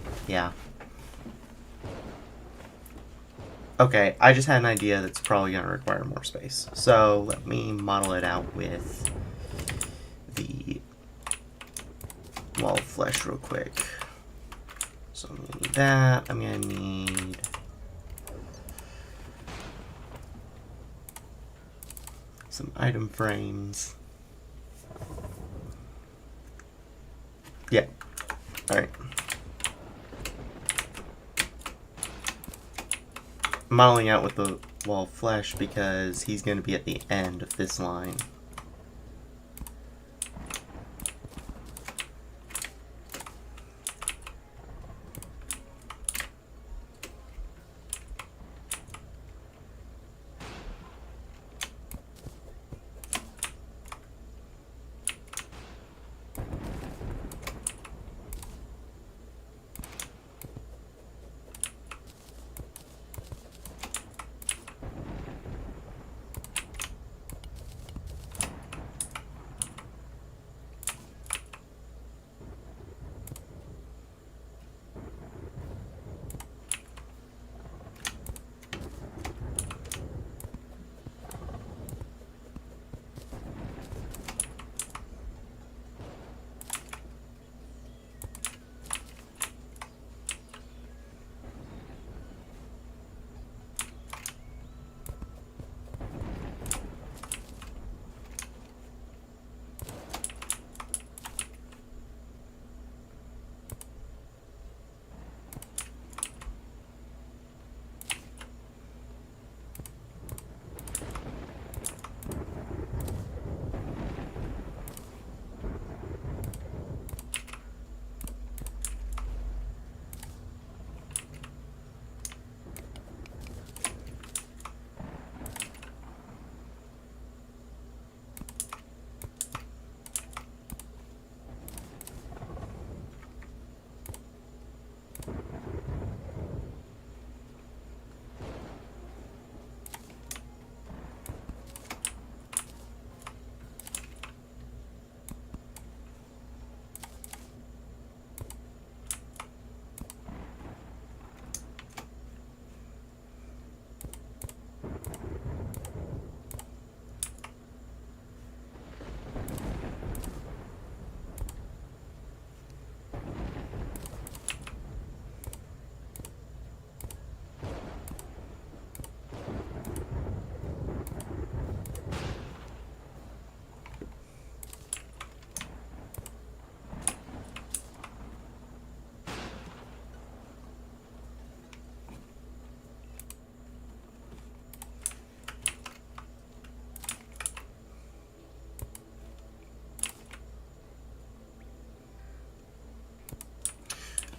S1: Okay, I just had an idea that's probably going to require more space. So let me model it out with the Wall of Flesh real quick. So I'm going to need that. I'm going to need some item frames. Yeah. Alright. I'm modeling out with the Wall of Flesh because he's going to be at the end of this line.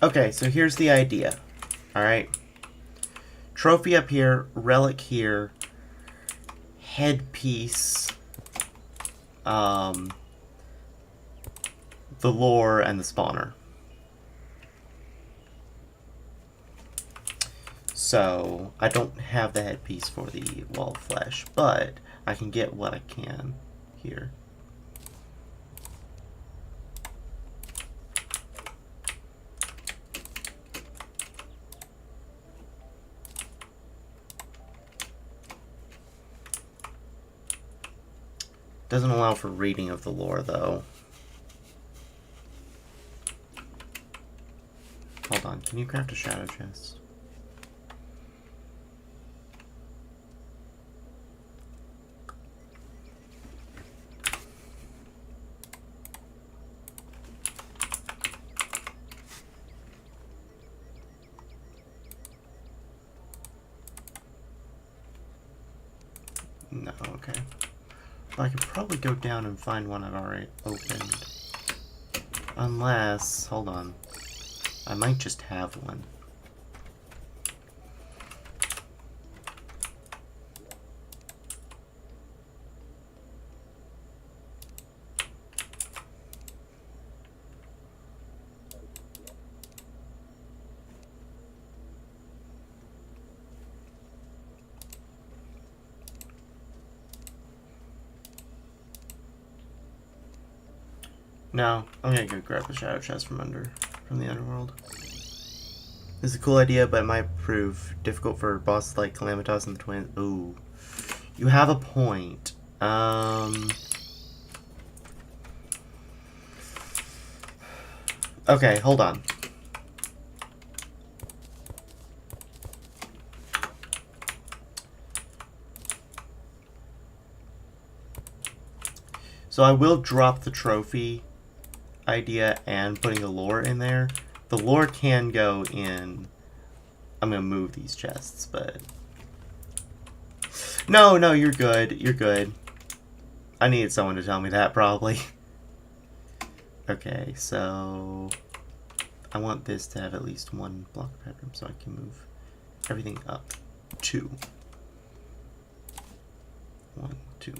S1: Okay, so here's the idea. Alright. Trophy up here, relic here, headpiece, the lore, and the spawner. So, I don't have the headpiece for the wall of flesh, but I can get what I can here. Doesn't allow for reading of the lore, though. Hold on, can you craft a shadow chest? No, okay. Well, I could probably go down and find one I've already opened. Unless, hold on. I might just have one. No, I'm gonna go grab the shadow chest from the underworld. This is a cool idea, but it might prove difficult for bosses like Calamitas and the Twins. Ooh. You have a point. Okay, hold on. So I will drop the trophy idea and putting a lore in there. The lore can go in. I'm gonna move these chests, but no, you're good. You're good. I needed someone to tell me that, probably. Okay, so I want this to have at least one block bedroom, so I can move everything up 2. 1, 2.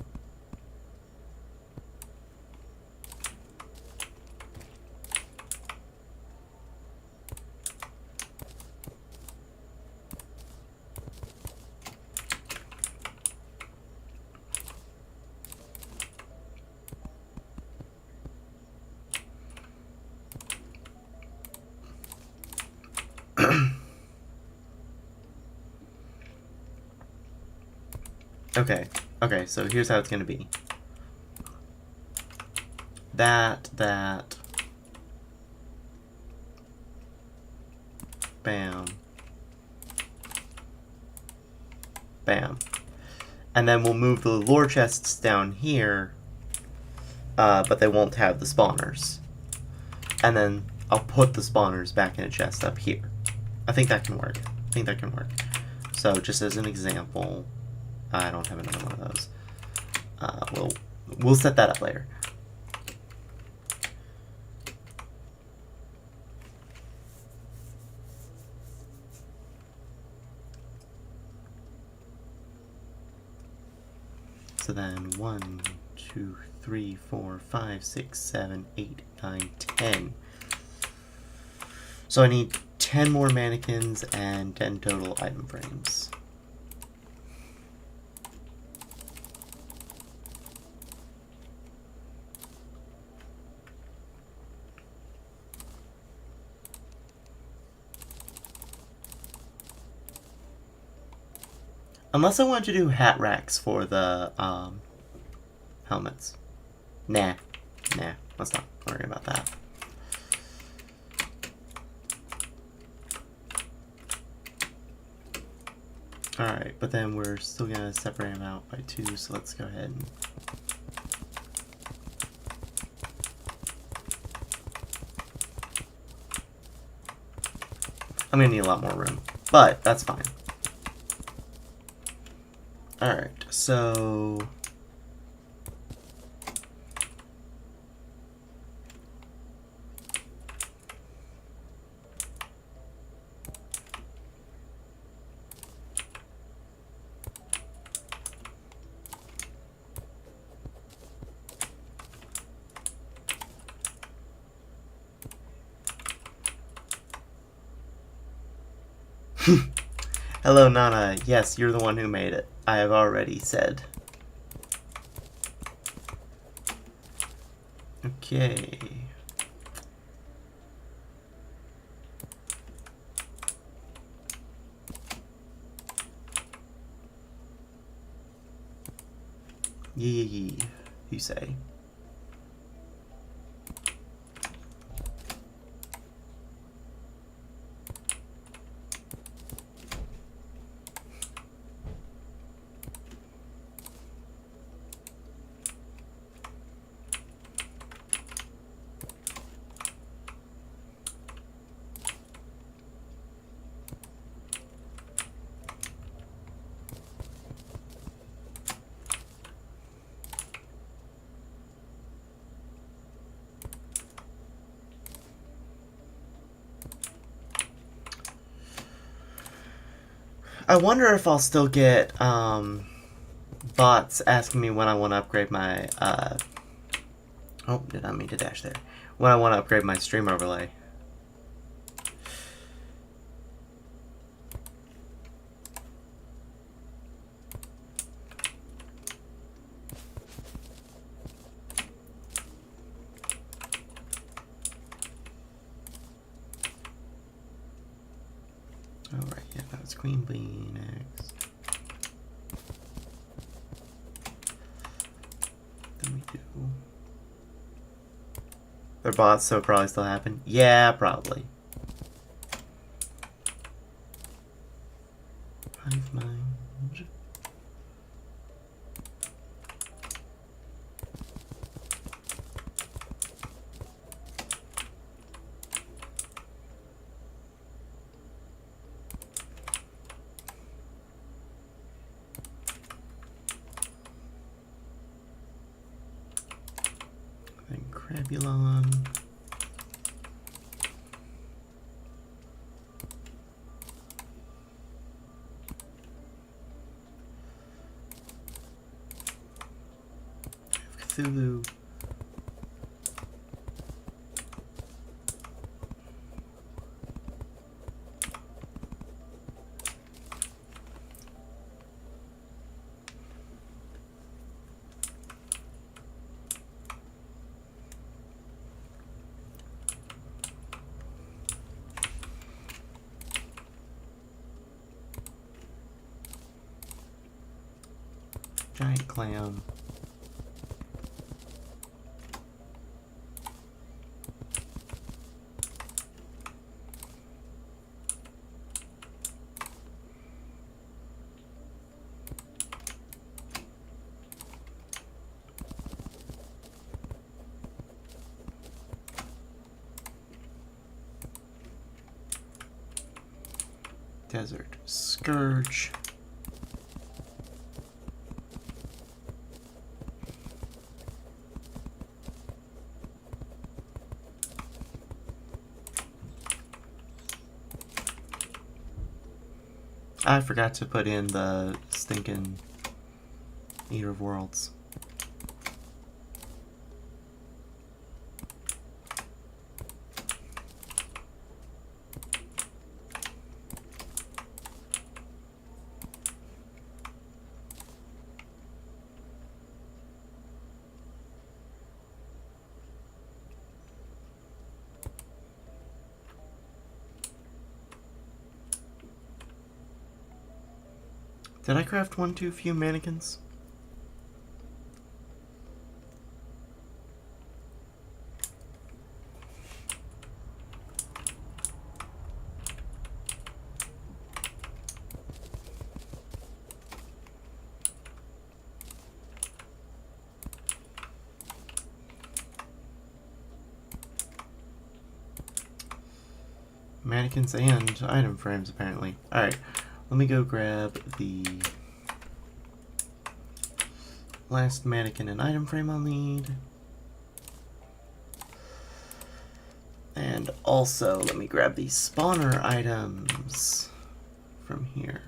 S1: Okay, so here's how it's gonna be. That. Bam. Bam. And then we'll move the lore chests down here, but they won't have the spawners. And then I'll put the spawners back in a chest up here. I think that can work. So just as an example, I don't have another one of those. We'll set that up later. So then 1, 2, 3, 4, 5, 6, 7, 8, 9, 10. So I need 10 more mannequins and 10 total item frames. Unless I want to do hat racks for the helmets. Nah, let's not worry about that. Alright, but then we're still going to separate them out by 2, so let's go ahead and... I'm going to need a lot more room, but that's fine. Alright, so... Hello, Nana. Yes, you're the one who made it. I have already said. Okay. Yee, you say. I wonder if I'll still get bots asking me when I want to upgrade my oh, did not mean to dash there. When I want to upgrade my stream overlay. Alright, yeah, that was Queen Bee next. Then we do... They're bots, so it probably still happen. Yeah, probably. Hive mind. Then Crabulon. Cthulhu. Giant clam. Desert Scourge. I forgot to put in the stinking Eater of Worlds. Did I craft one too few mannequins? Mannequins and item frames, apparently. Alright, let me go grab the last mannequin and item frame I'll need. And also, let me grab the spawner items from here.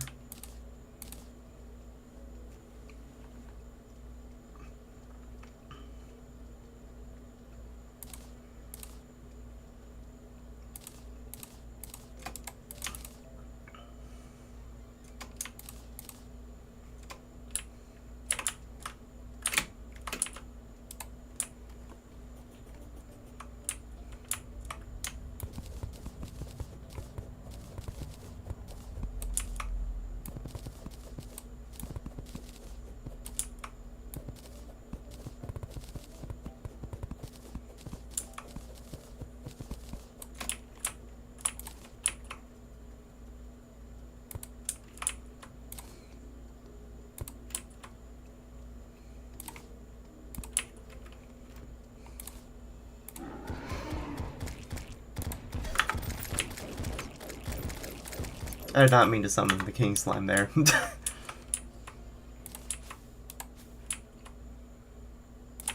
S1: I did not mean to summon the king slime there.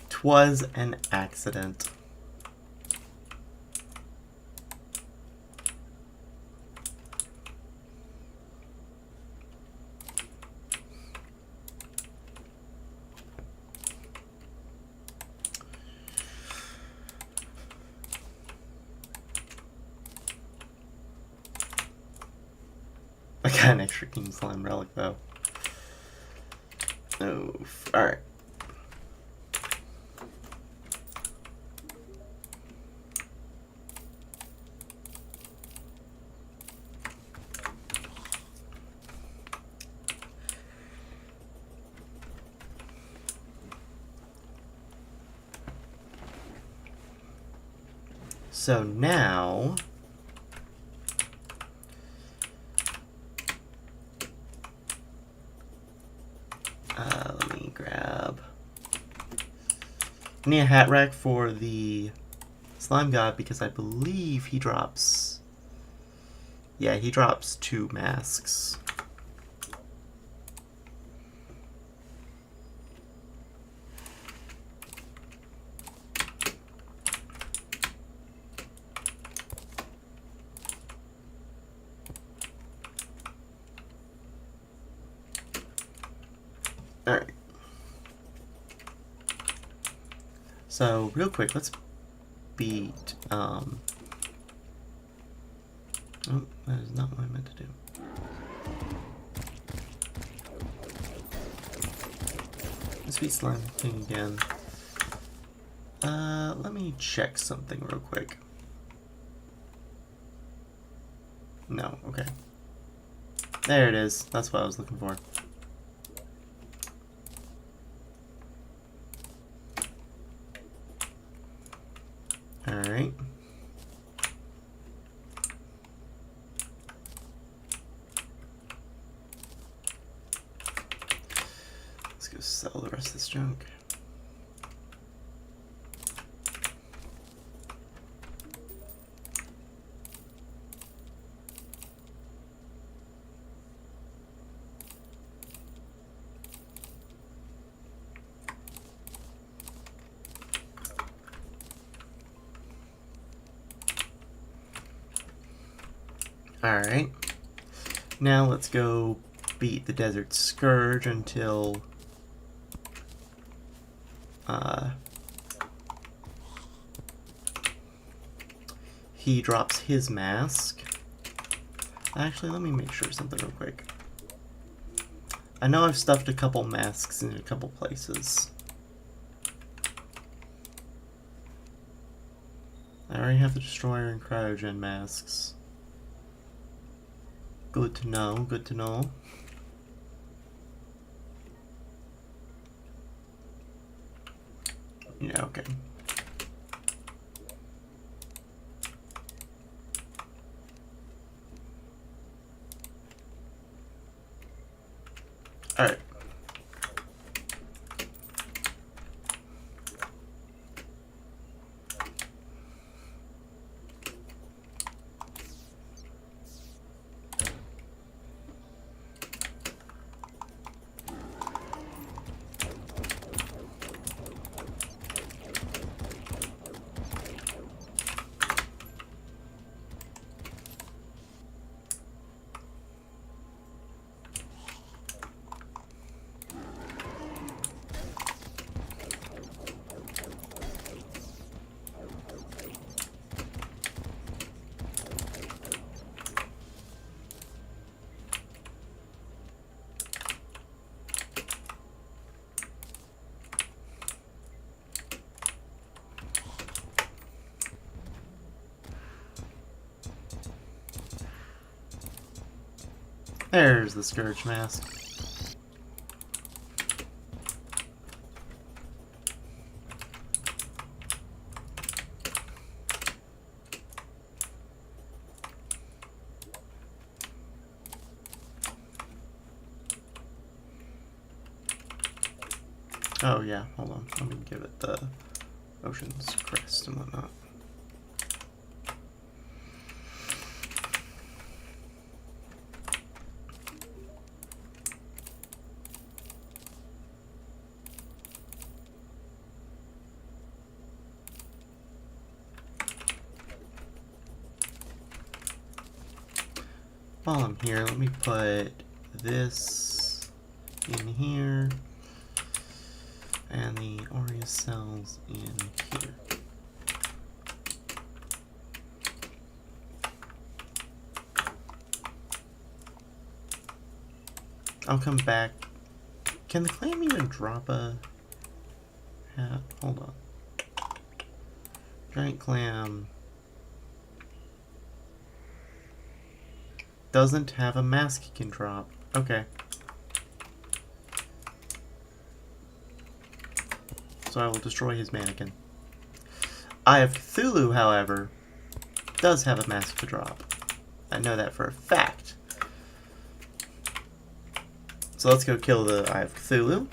S1: Twas an accident. I got an extra king slime relic though. Oh, alright. So now let me grab. I need a hat rack for the slime god because I believe he drops. Yeah, he drops 2 masks. Alright. So, real quick, let's beat, oh, that is not what I meant to do. Let's beat Slime King again. Let me check something real quick. No, okay. There it is. That's what I was looking for. Alright. Let's go sell the rest of this junk. Alright, now let's go beat the Desert Scourge until he drops his mask. Actually, let me make sure something real quick. I know I've stuffed a couple masks in a couple places. I already have the Destroyer and Cryogen masks. Good to know, good to know. Yeah, okay. Alright. There's the Scourge mask. Oh yeah, hold on. Let me give it the Ocean's Crest and whatnot. While I'm here, let me put this in here and the aureus cells in here. I'll come back. Can the clam even drop a hat? Hold on. Giant clam doesn't have a mask he can drop. Okay. So I will destroy his mannequin. Eye of Cthulhu, however, does have a mask to drop. I know that for a fact. So let's go kill the Eye of Cthulhu.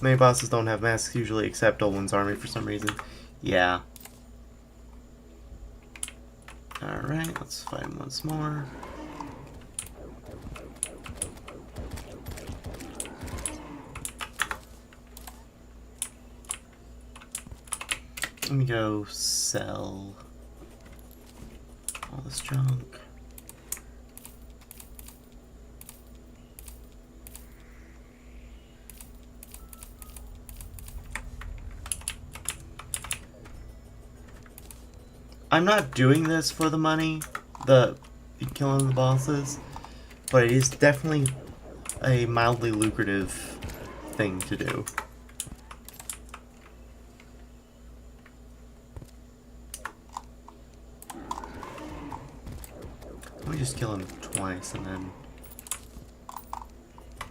S1: Many bosses don't have masks usually, except Olwen's army for some reason. Yeah. Alright, let's fight him once more. Let me go sell all this junk. I'm not doing this for the money, the killing the bosses, but it is definitely a mildly lucrative thing to do. Let me just kill him twice and then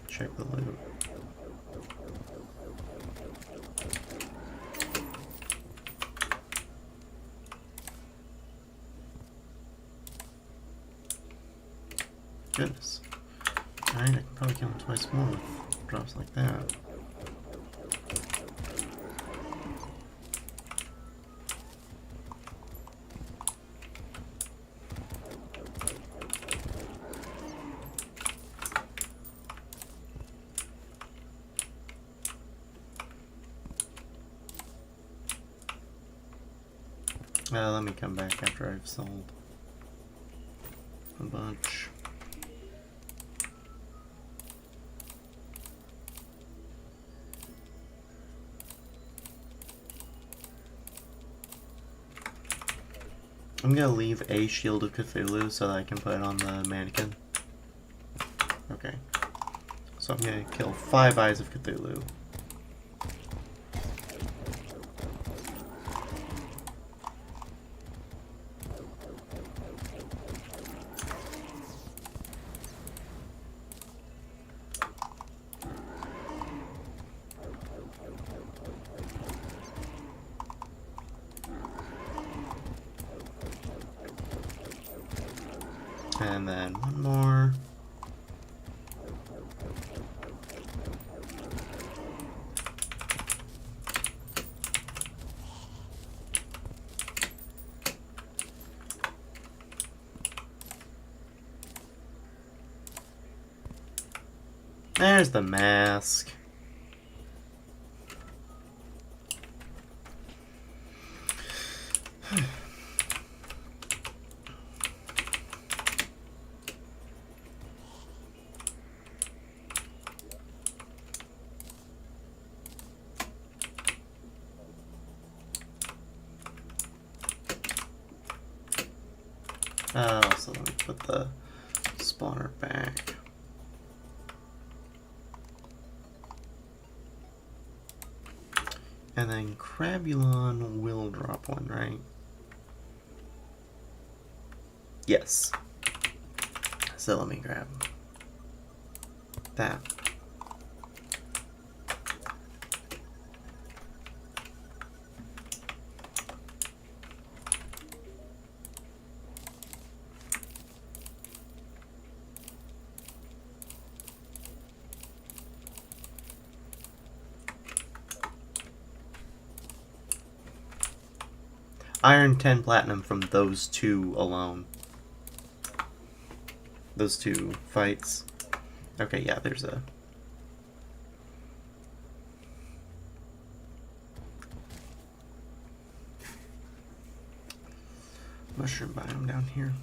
S1: check the loot. Goodness. Alright, I can probably kill him twice more with drops like that. Let me come back after I've sold a bunch. I'm gonna leave a Shield of Cthulhu so that I can put it on the mannequin. Okay. So I'm gonna kill 5 Eyes of Cthulhu. And then one more. There's the mask. So let me put the spawner back. And then Crabulon will drop one, right? Yes. So let me grab that. iron 10 platinum from those two alone. Those two fights. Okay, yeah, there's a... mushroom biome down here.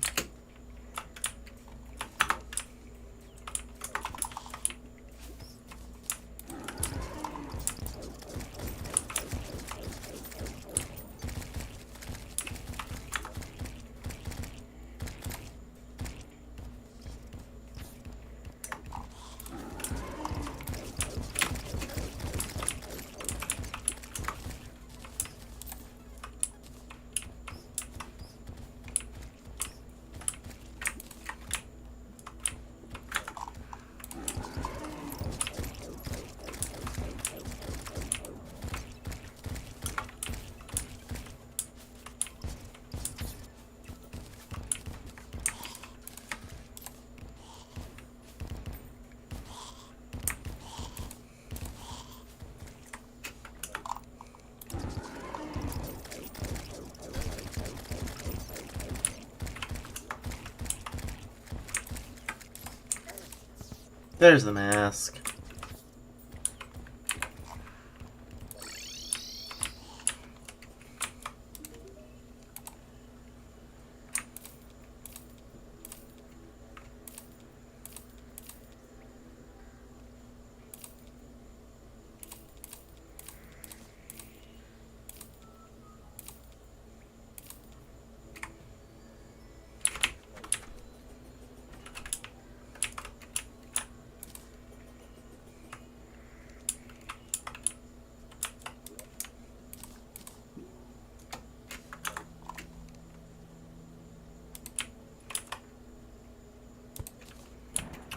S1: There's the mask.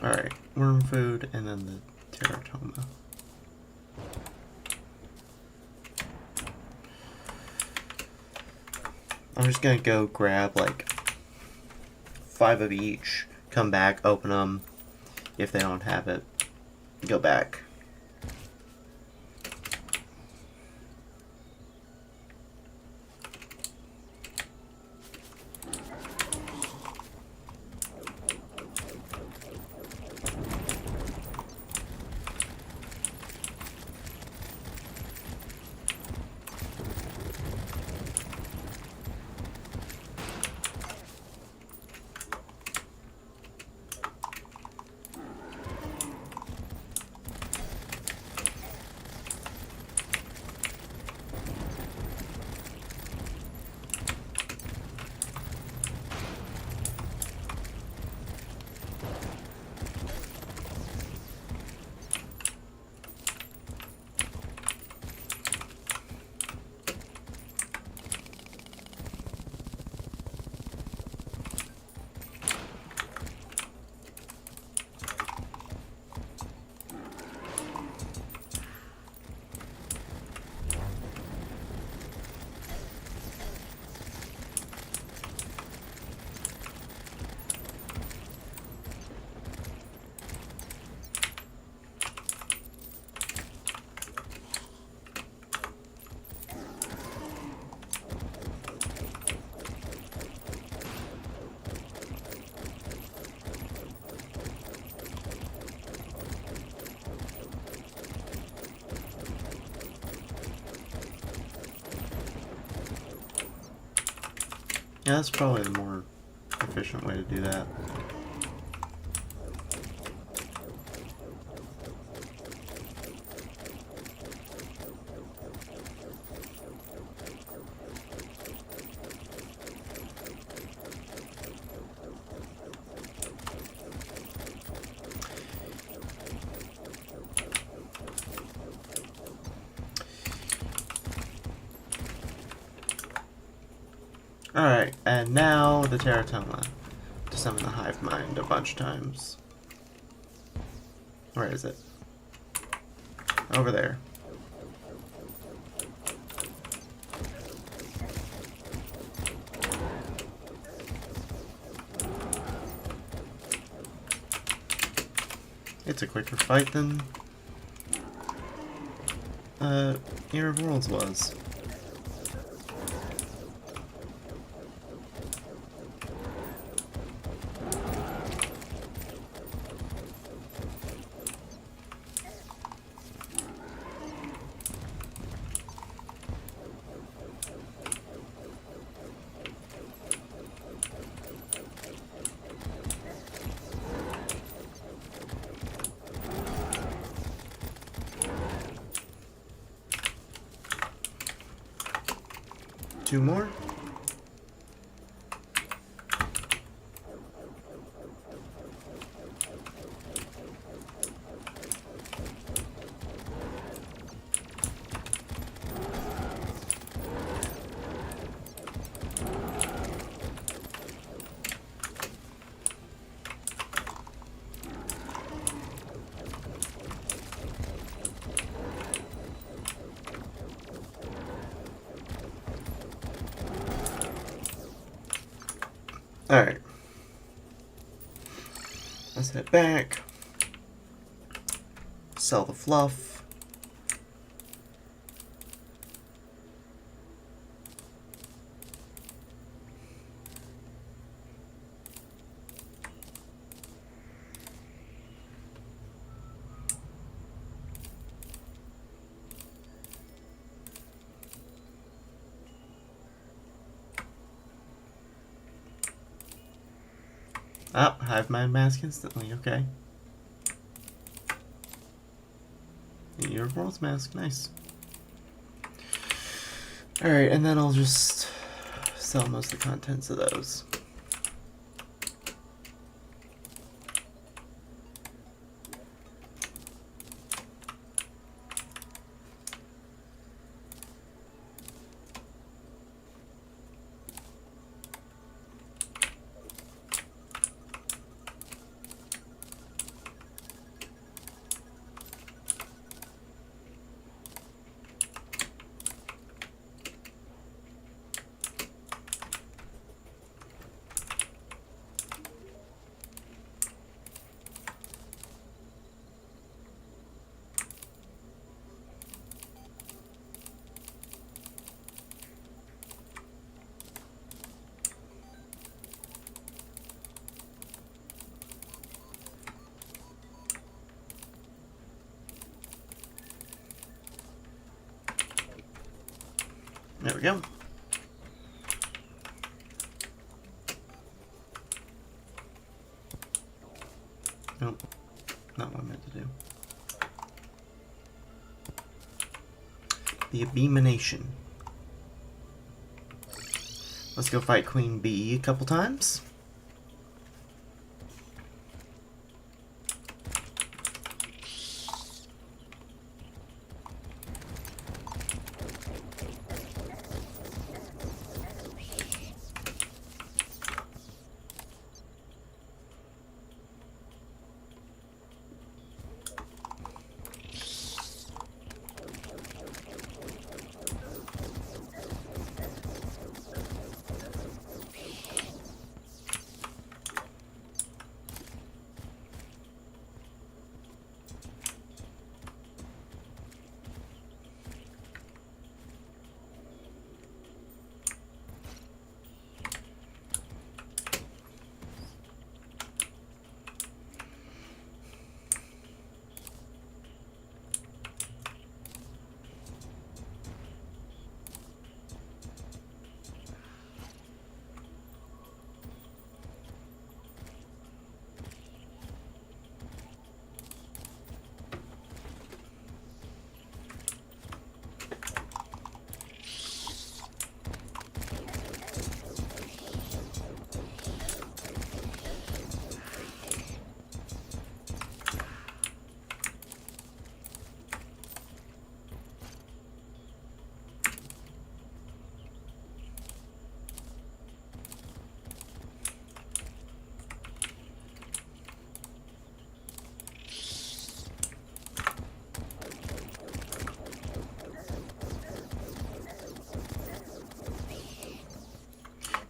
S1: Alright, worm food and then the teratoma. I'm just gonna go grab like 5 of each, come back, open them. If they don't have it, go back. Yeah, that's probably the more efficient way to do that. Alright, and now the teratoma to summon the hive mind a bunch of times. Where is it? Over there. It's a quicker fight than Ear of Worlds was. 2 more. Alright. Let's head back. Sell the fluff. Oh, hive mind mask instantly, okay. Your world's mask, nice. Alright, and then I'll just sell most of the contents of those. There we go. Nope, not what I meant to do. The Abomination. Let's go fight Queen Bee a couple times.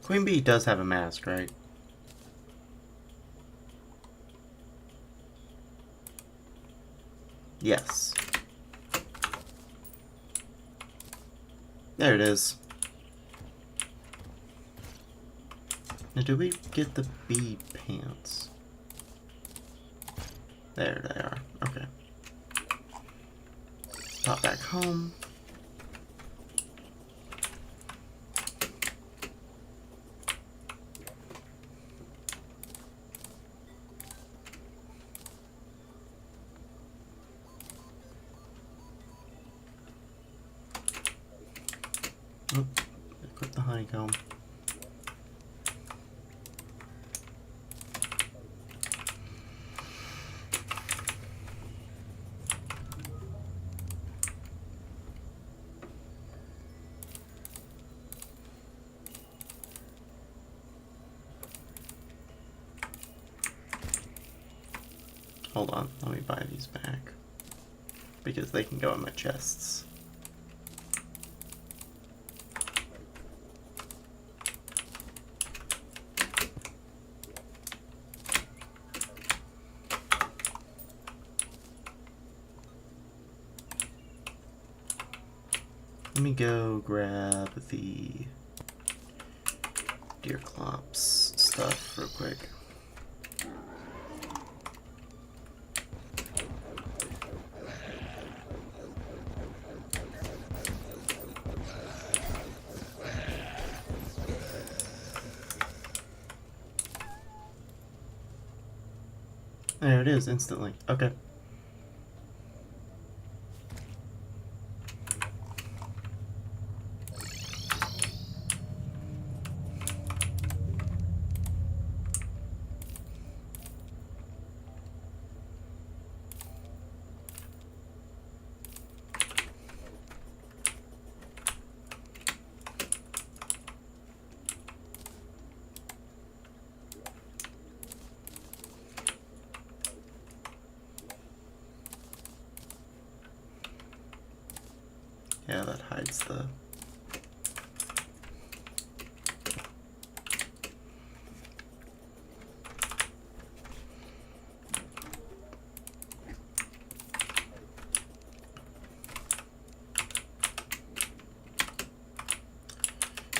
S1: Queen Bee does have a mask, right? Yes. There it is. Now, do we get the bee pants? There they are. Okay. Pop back home. Equip the honeycomb. Hold on, let me buy these back. Because they can go in my chests. Let me go grab the deer clops stuff real quick. There it is, instantly. Okay. Yeah, that hides the...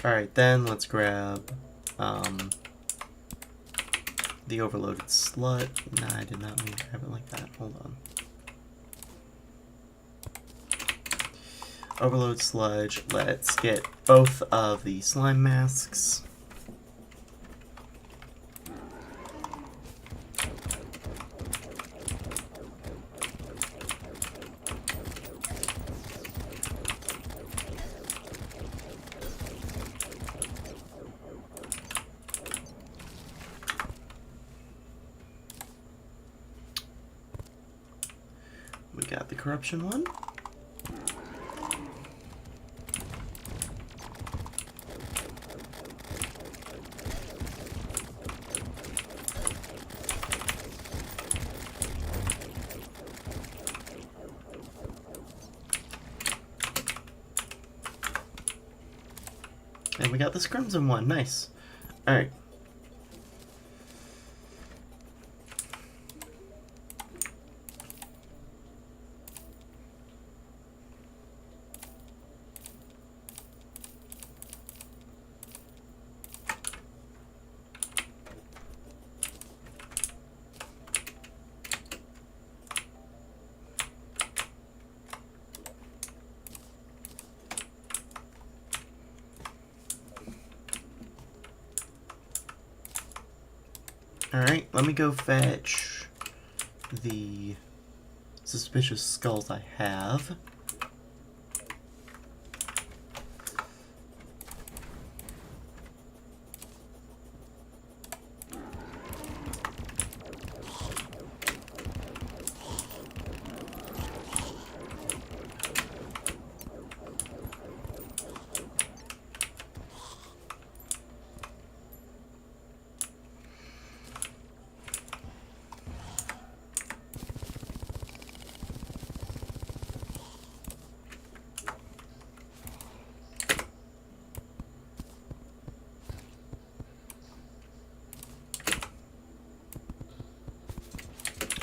S1: Alright, then let's grab the overloaded slut. Nah, I did not mean to grab it like that. Hold on. Overload sludge. Let's get both of the slime masks. We got the corruption one. And we got this crimson one. Nice. Alright. Alright, let me go fetch the suspicious skulls I have.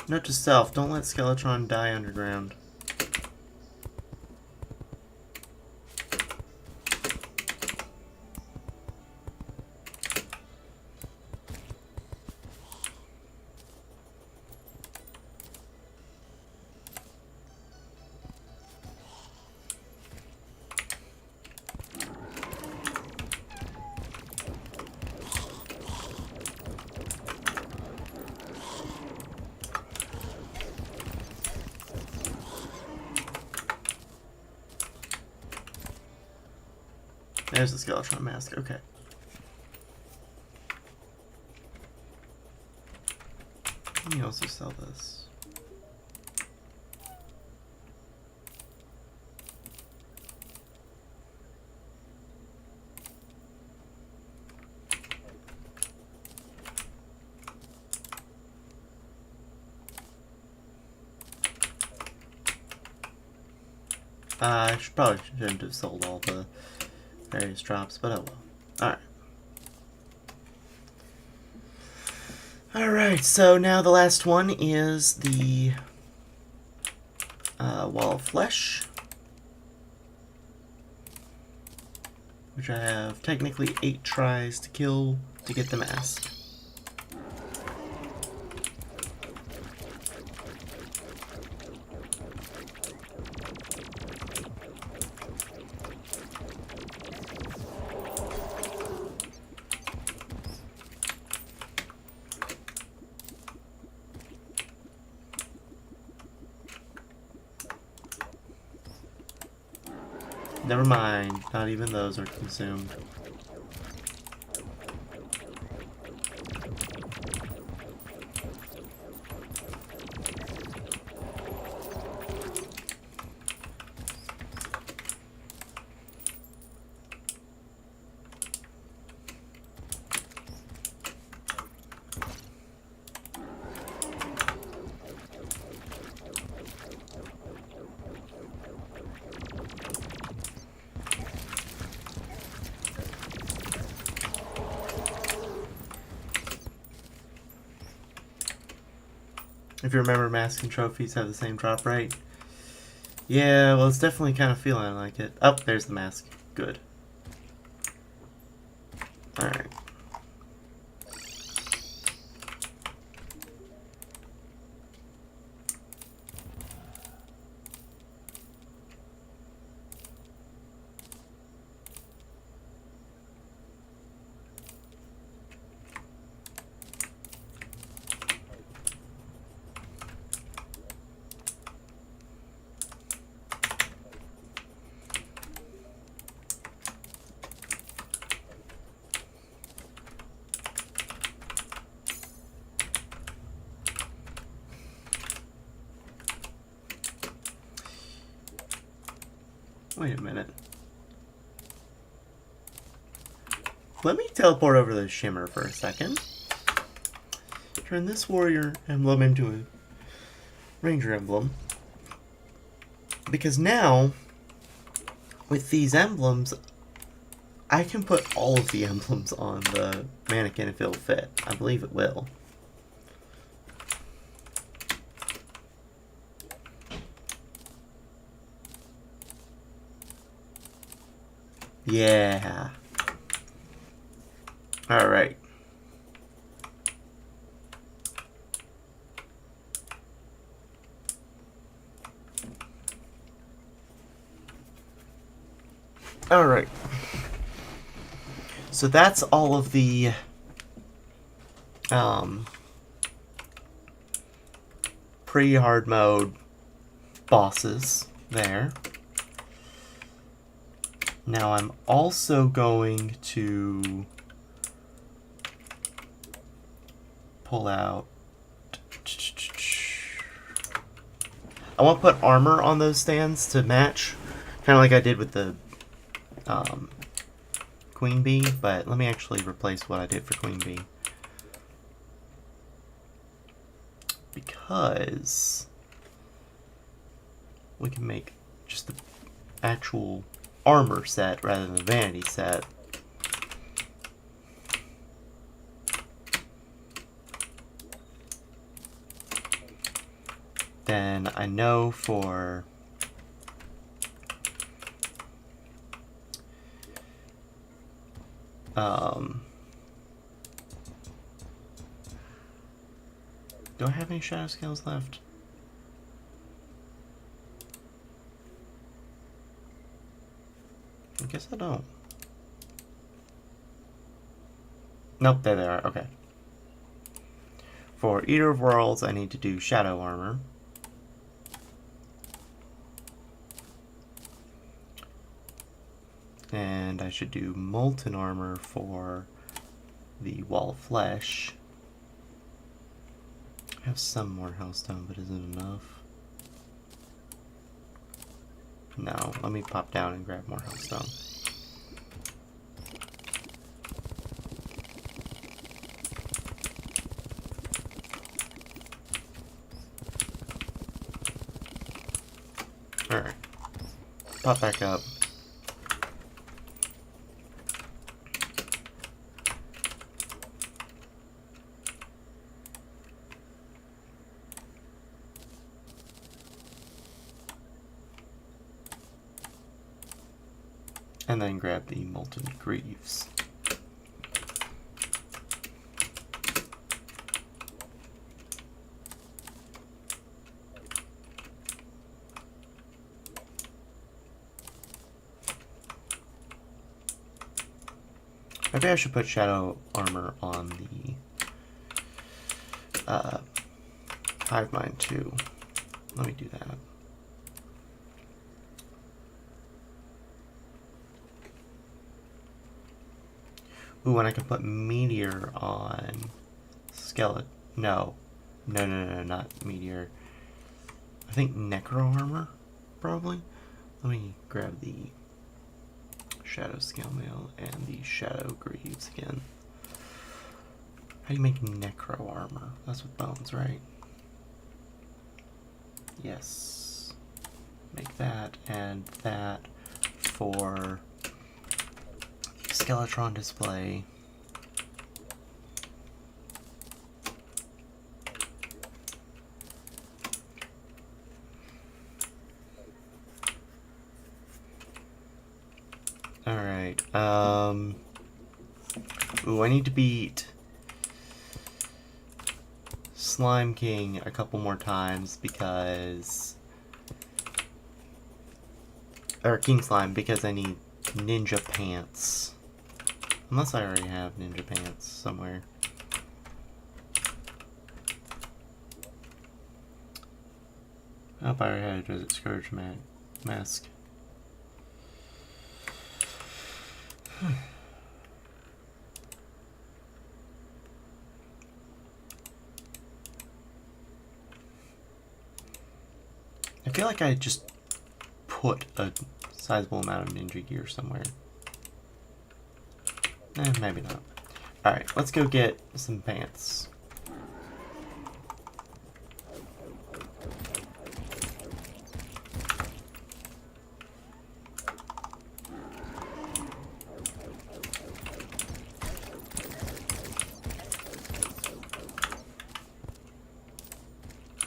S1: Note to self, don't let Skeletron die underground. There's the Skeletron mask. Okay. Let me also sell this. I probably shouldn't have sold all the various drops, but oh well. Alright. Alright, so now the last one is the Wall of Flesh, which I have technically 8 tries to kill to get the mask. Never mind, not even those are consumed. If you remember, masks and trophies have the same drop rate. Yeah, well, it's definitely kind of feeling like it. Oh, there's the mask. Good. Alright. Wait a minute. Let me teleport over to the Shimmer for a second. Turn this warrior emblem into a ranger emblem. Because now, with these emblems, I can put all of the emblems on the mannequin if it'll fit. I believe it will. Yeah. Alright. Alright. So that's all of the pre-hard mode bosses there. Now I'm also going to pull out... I want to put armor on those stands to match, kind of like I did with the Queen Bee, but let me actually replace what I did for Queen Bee. Because we can make just the actual armor set rather than the vanity set. Then I know for do I have any shadow scales left? I guess I don't. Nope, there they are. Okay. For Eater of Worlds, I need to do Shadow Armor. And I should do molten armor for the wall of flesh. I have some more hellstone, but is it enough? No, let me pop down and grab more hellstone. Alright. Pop back up. And then grab the molten greaves. Maybe I should put shadow armor on the hive mind too. Let me do that. Ooh, and I can put meteor on skeleton. No, not meteor. I think necro armor, probably. Let me grab the shadow scale mail and the shadow greaves again. How do you make necro armor? That's with bones, right? Yes. Make that and that for the Skeletron display. Alright, ooh, I need to beat Slime King a couple more times because... Or King Slime, because I need ninja pants. Unless I already have ninja pants somewhere. I hope I already had a Desert Scourge mask. I feel like I just put a sizable amount of ninja gear somewhere. Maybe not. Alright, let's go get some pants.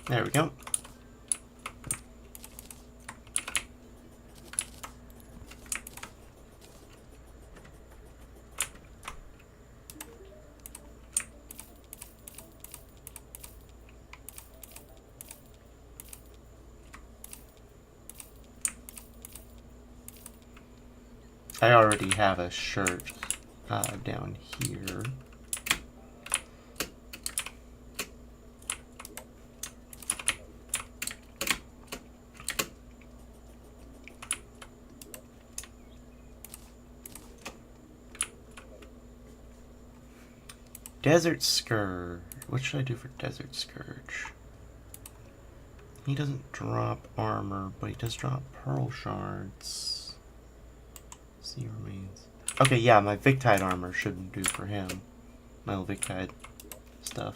S1: There we go. I already have a shirt down here. Desert Scourge. What should I do for Desert Scourge? He doesn't drop armor, but he does drop pearl shards. Sea remains. Okay, yeah, my Victide armor shouldn't do for him. My little Victide stuff.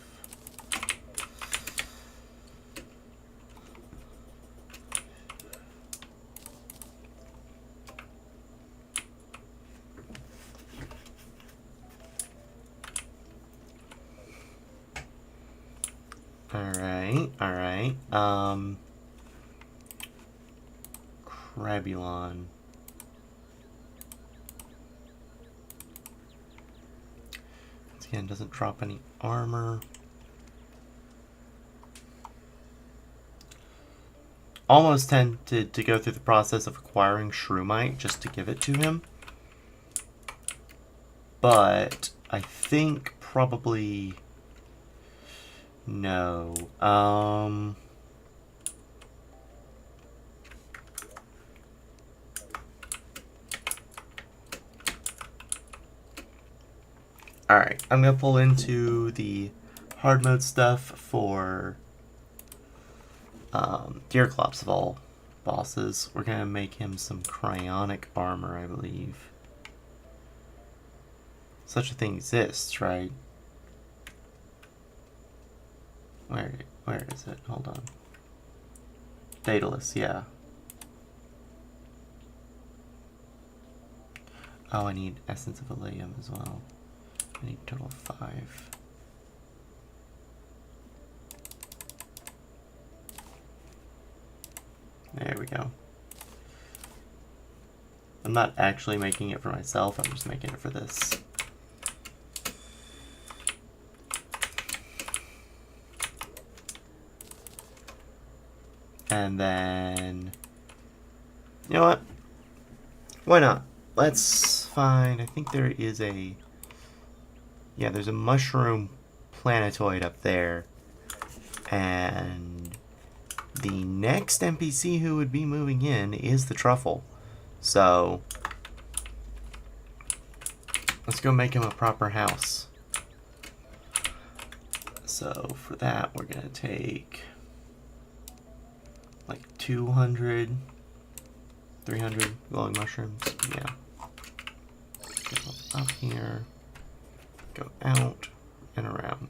S1: Alright. Crabulon. Once again, doesn't drop any armor. Almost tempted to go through the process of acquiring Shroomite just to give it to him. But I think probably no. Alright, I'm going to pull into the hard mode stuff for Deerclops of all bosses. We're going to make him some cryonic armor, I believe. Such a thing exists, right? Where is it? Hold on. Daedalus, yeah. Oh, I need Essence of Elysium as well. I need a total of 5. There we go. I'm not actually making it for myself, I'm just making it for this. And then, you know what? Why not? Let's find, I think there is a, yeah, there's a mushroom planetoid up there. And the next NPC who would be moving in is the truffle. So, let's go make him a proper house. So, for that, we're going to take like 200, 300 glowing mushrooms. Yeah. Go up here, go out and around.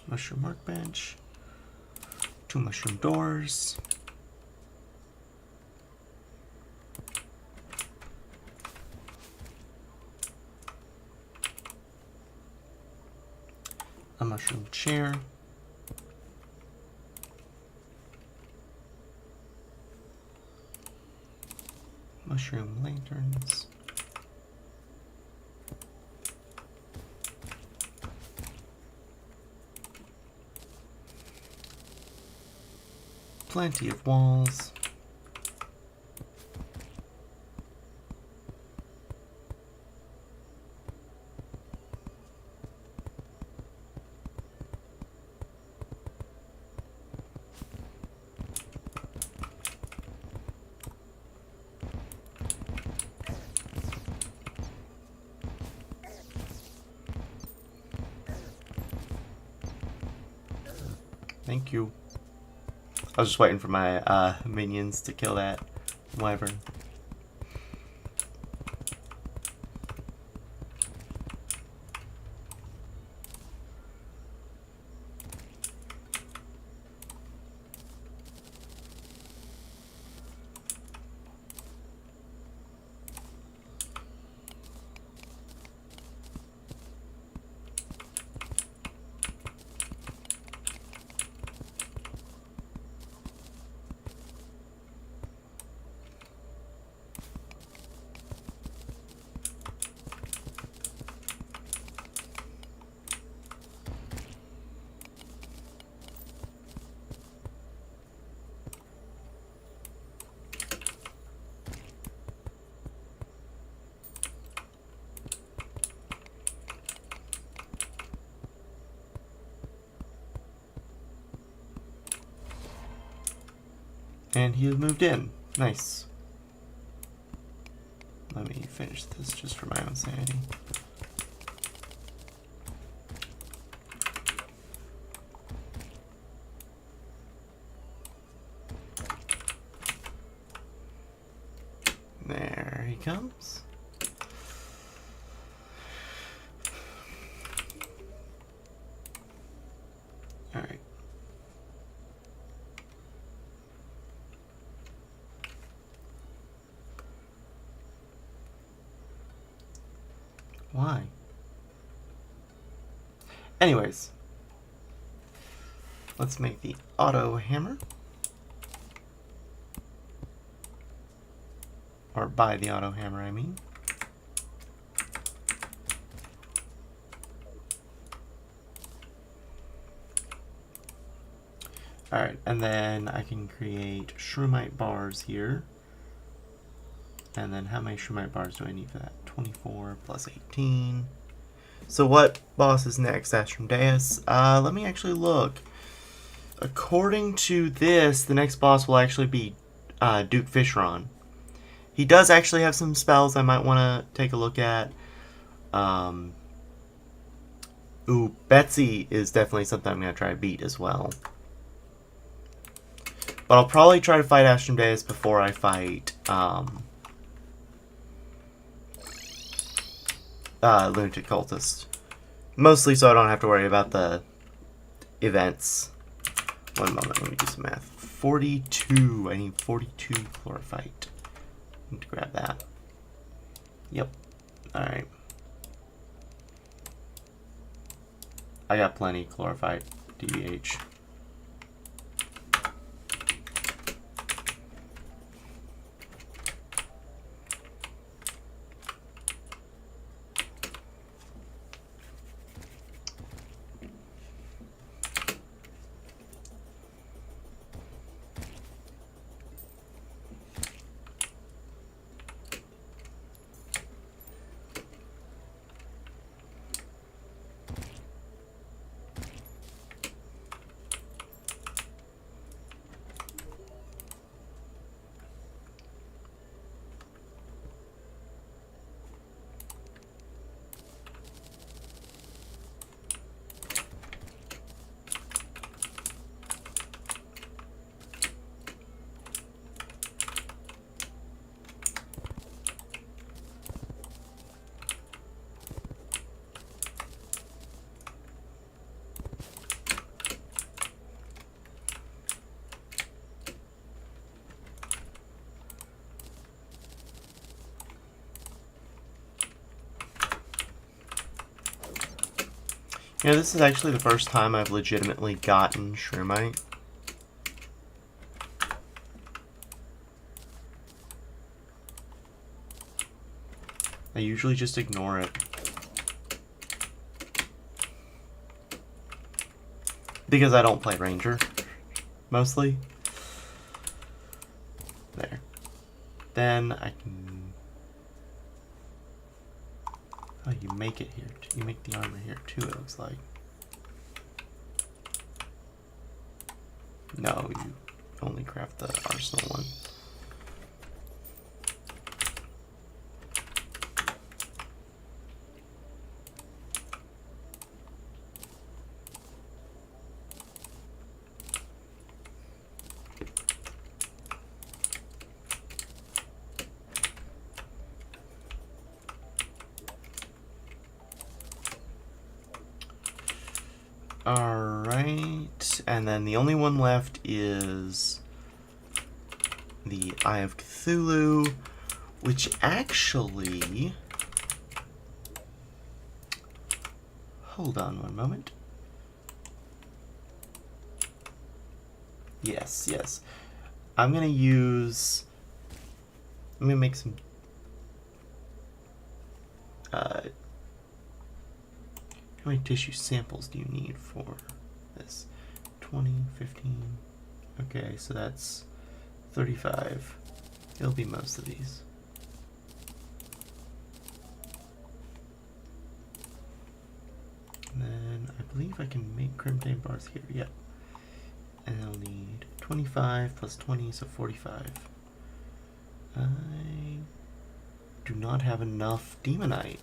S1: Mushroom workbench, 2 mushroom doors, a mushroom chair, mushroom lanterns, plenty of walls, thank you. I was just waiting for my minions to kill that wyvern. And he has moved in. Nice. Let me finish this just for my own sanity. There he comes. All right. Why? Anyways, let's make the auto hammer. Or buy the auto hammer, I mean. Alright, and then I can create shroomite bars here. And then how many shroomite bars do I need for that? 24 plus 18. So what boss is next? Astrodeus? Let me actually look. According to this, the next boss will actually be Duke Fishron. He does actually have some spells I might want to take a look at. Ooh, Betsy is definitely something I'm going to try to beat as well. But I'll probably try to fight Astrodeus before I fight Lunatic Cultist. Mostly so I don't have to worry about the events. One moment, let me do some math. 42. I need 42 chlorophyte. I need to grab that. Yep. Alright. I got plenty chlorophyte, DBH. Yeah, this is actually the first time I've legitimately gotten Shroomite. I usually just ignore it. Because I don't play Ranger, mostly. There. Then I can... Oh, you make it here. You make the armor here too, it looks like. No, you only craft the arsenal one. Alright, and then the only one left is the Eye of Cthulhu, which actually... Hold on one moment. Yes, yes. I'm gonna use... I'm gonna make some... How many tissue samples do you need for this? 20, 15. Okay, so that's 35. It'll be most of these. And then I believe I can make Crimtane bars here. Yep. And I'll need 25 plus 20, so 45. I do not have enough Demonite.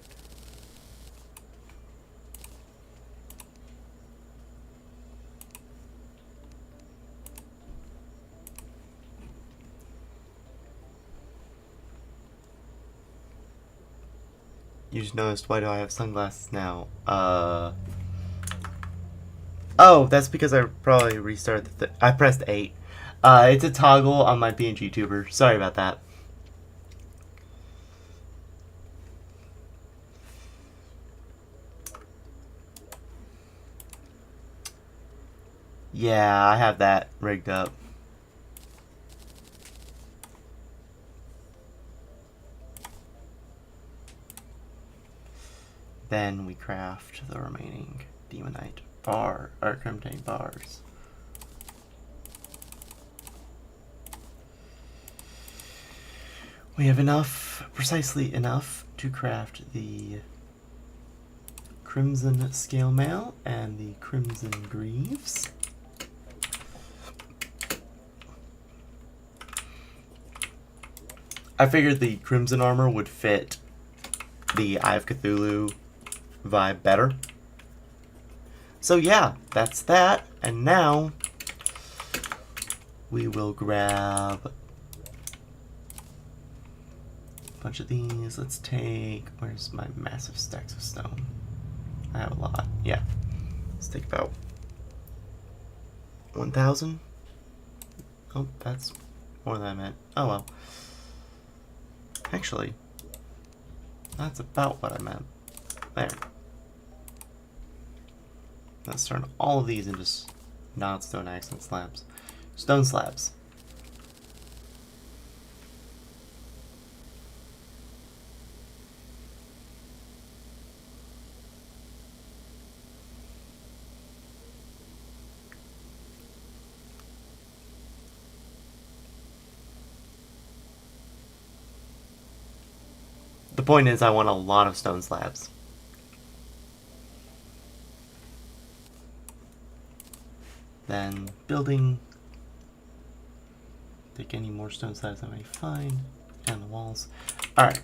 S1: You just noticed, why do I have sunglasses now? Oh, that's because I probably restarted I pressed 8. It's a toggle on my PNG tuber. Sorry about that. Yeah, I have that rigged up. Then we craft the remaining demonite bar, or crimtane bars. We have enough, precisely enough, to craft the crimson scale mail and the crimson greaves. I figured the crimson armor would fit the Eye of Cthulhu vibe better. So yeah, that's that. And now we will grab a bunch of these. Let's take, where's my massive stacks of stone? I have a lot. Yeah. Let's take about 1,000. Oh, that's more than I meant. Oh well. Actually, that's about what I meant. There. Let's turn all of these into not stone accent slabs. Stone slabs. The point is, I want a lot of stone slabs. Then building. Take any more stone slabs I may find. And the walls. Alright.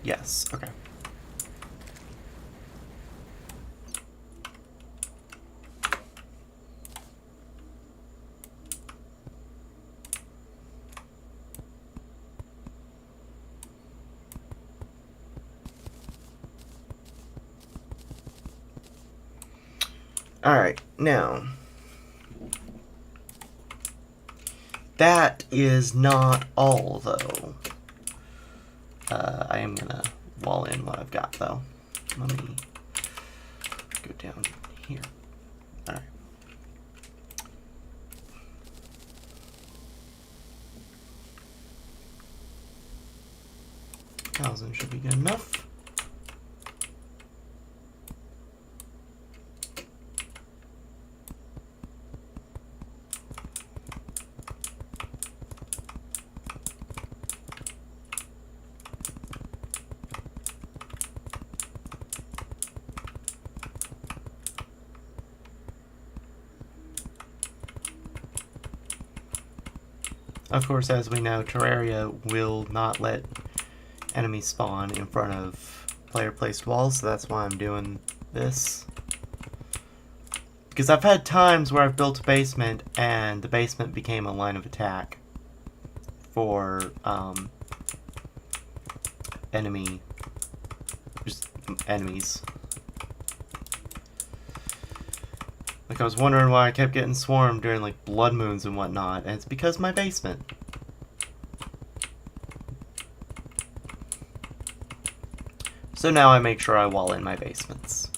S1: Yes, okay. Alright, now. That is not all, though. I am gonna wall in what I've got, though. Let me go down here. Alright. $1,000 should be good enough. Of course, as we know, Terraria will not let enemies spawn in front of player-placed walls, so that's why I'm doing this. Because I've had times where I've built a basement, and the basement became a line of attack for enemies. Like, I was wondering why I kept getting swarmed during, like, blood moons and whatnot, and it's because of my basement. So now I make sure I wall in my basements.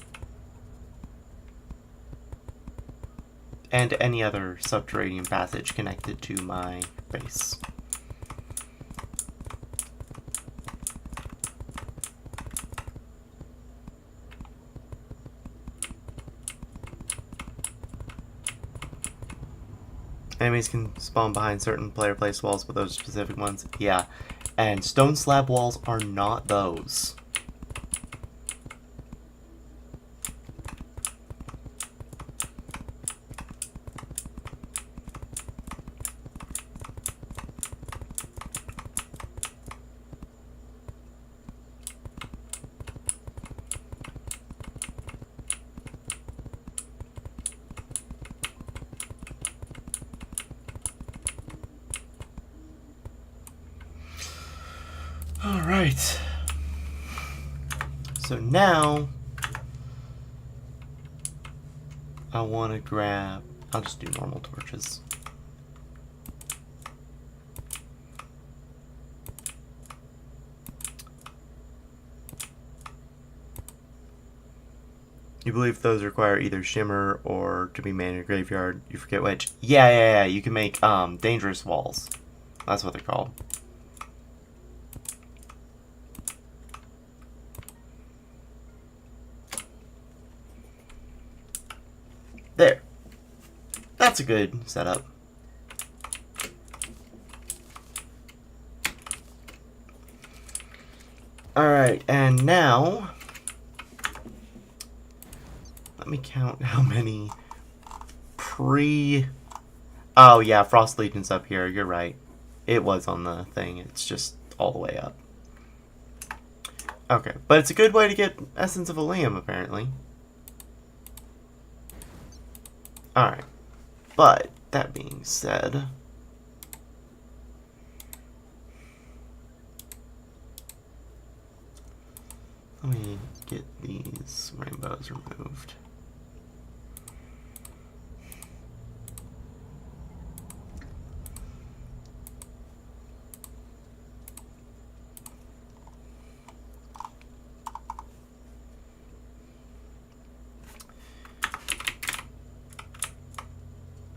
S1: And any other subterranean passage connected to my base. Enemies can spawn behind certain player placed walls, but those are specific ones. Yeah. And stone slab walls are not those. Alright. So now I want to grab... I'll just do normal torches. You believe those require either shimmer or to be made in a graveyard. You forget which. Yeah. You can make dangerous walls. That's what they're called. There. That's a good setup. Alright, and now... Let me count how many Oh yeah, Frost Legion's up here, you're right. It was on the thing, it's just all the way up. Okay, but it's a good way to get Essence of Ilium, apparently. Alright, but that being said... Let me get these rainbows removed.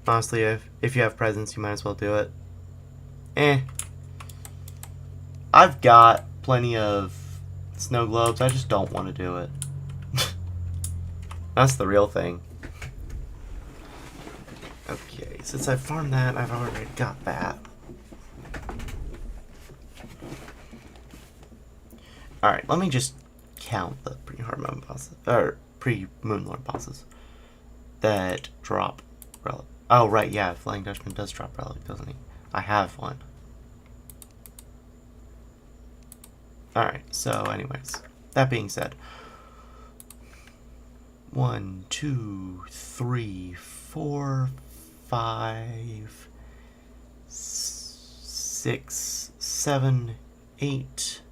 S1: Honestly, if you have presents, you might as well do it. I've got plenty of snow globes, I just don't want to do it. That's the real thing. Okay, since I farmed that, I've already got that. Alright, let me just count the pre-hard mode bosses, or pre-Moonlord bosses that drop relic. Oh, right, yeah, Flying Dutchman does drop relic, doesn't he? I have one. Alright, so anyways, that being said, 1, 2, 3, 4, 5, 6, 7, 8.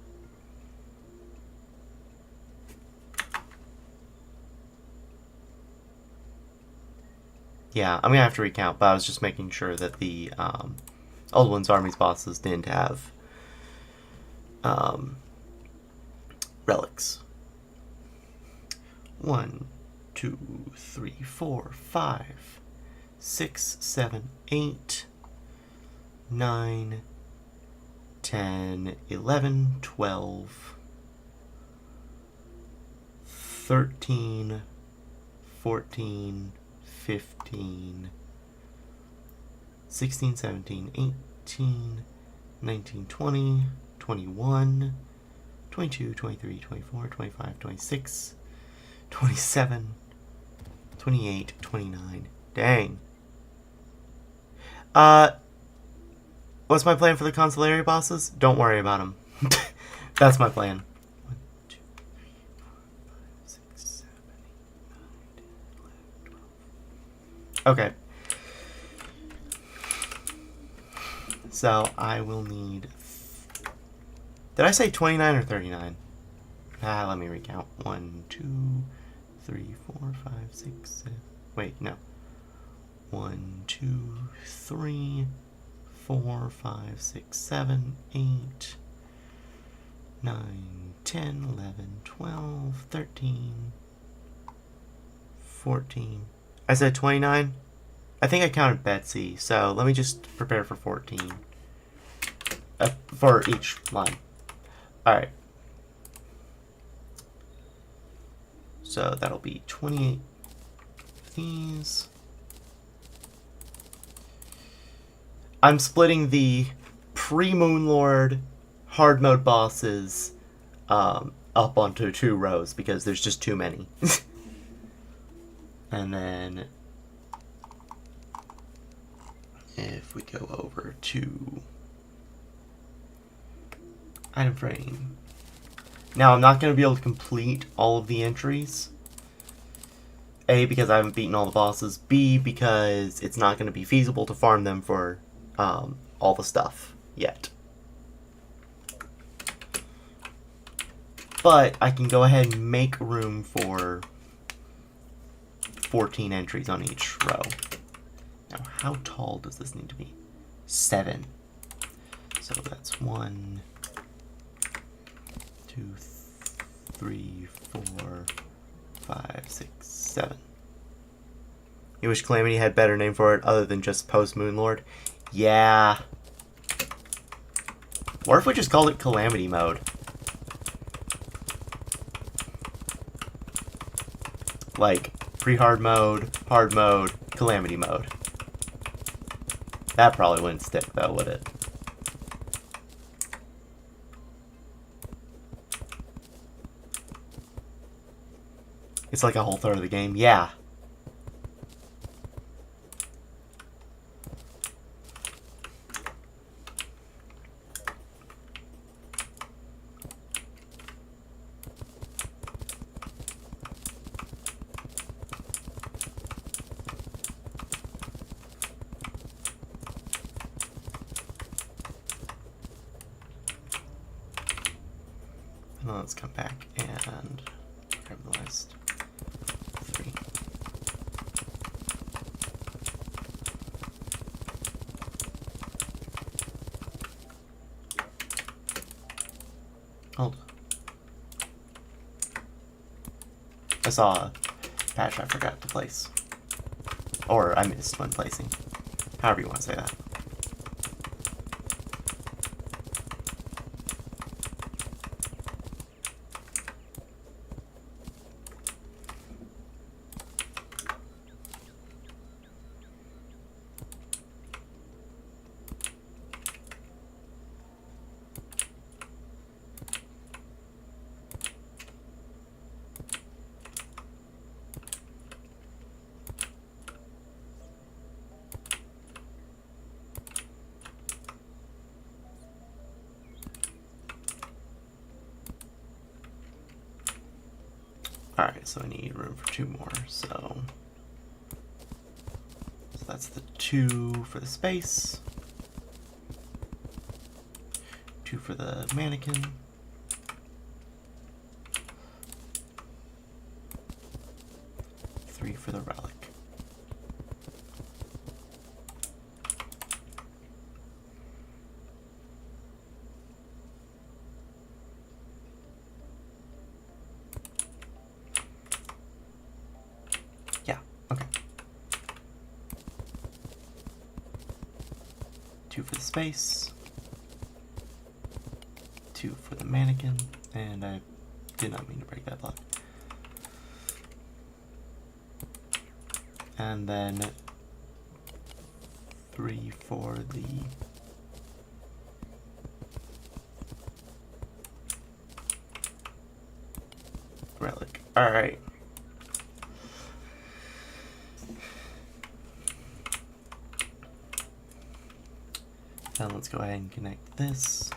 S1: Yeah, I'm gonna have to recount, but I was just making sure that the Old One's Army's bosses didn't have relics. 1, 2, 3, 4, 5, 6, 7, 8, 9, 10, 11, 12, 13, 14, 15, 16, 17, 18, 19, 20, 21, 22, 23, 24, 25, 26, 27, 28, 29. Dang. What's my plan for the Constellaria bosses? Don't worry about them. That's my plan. 1, 2, 3, 4, 5, 6, 7, 8, 9, 10, 11, 12. Okay. So I will need... Did I say 29 or 39? Let me recount. 1, 2, 3, 4, 5, 6, 7. Wait, no. 1, 2, 3, 4, 5, 6, 7, 8, 9, 10, 11, 12, 13, 14. I said 29? I think I counted Betsy, so let me just prepare for 14. For each line. Alright. So that'll be 28 of these. I'm splitting the pre-Moonlord hard mode bosses up onto 2 rows because there's just too many. And then if we go over to item frame. Now I'm not going to be able to complete all of the entries. A, because I haven't beaten all the bosses. B, because it's not going to be feasible to farm them for all the stuff yet. But I can go ahead and make room for 14 entries on each row. Now, how tall does this need to be? 7. So that's 1, 2, 3, 4, 5, 6, 7. You wish Calamity had better name for it other than just Post Moonlord? Yeah. What if we just called it Calamity Mode? Like, pre-hard mode, Calamity mode. That probably wouldn't stick though, would it? It's like a whole third of the game. Yeah. Now let's come back and grab the list. 3. Hold. I saw a patch I forgot to place. Or I missed when placing. However you want to say that. Alright, so I need room for 2 more, so that's the 2 for the space, 2 for the mannequin, 3 for the relic. Okay. 2 for the space, 2 for the mannequin, and I did not mean to break that block. And then 3 for the relic. Alright. Now let's go ahead and connect this.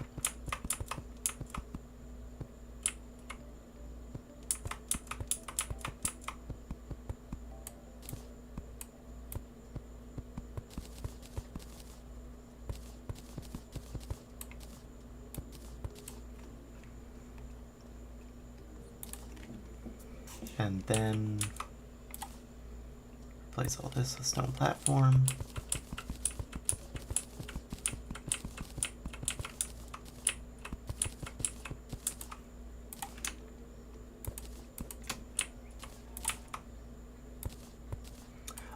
S1: And then place all this with stone platform.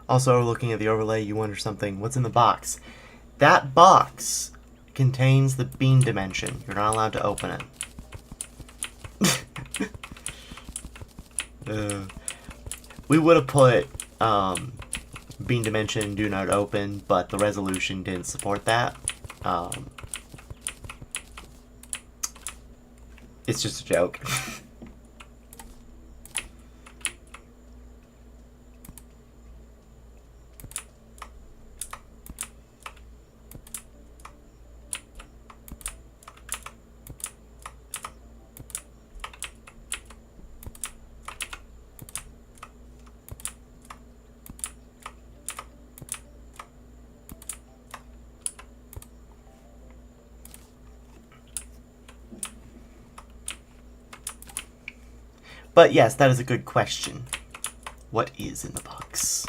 S1: Also, looking at the overlay, you wonder something. What's in the box? That box contains the beam dimension. You're not allowed to open it. We would have put bean dimension do not open, but the resolution didn't support that. It's just a joke. But yes, that is a good question. What is in the box?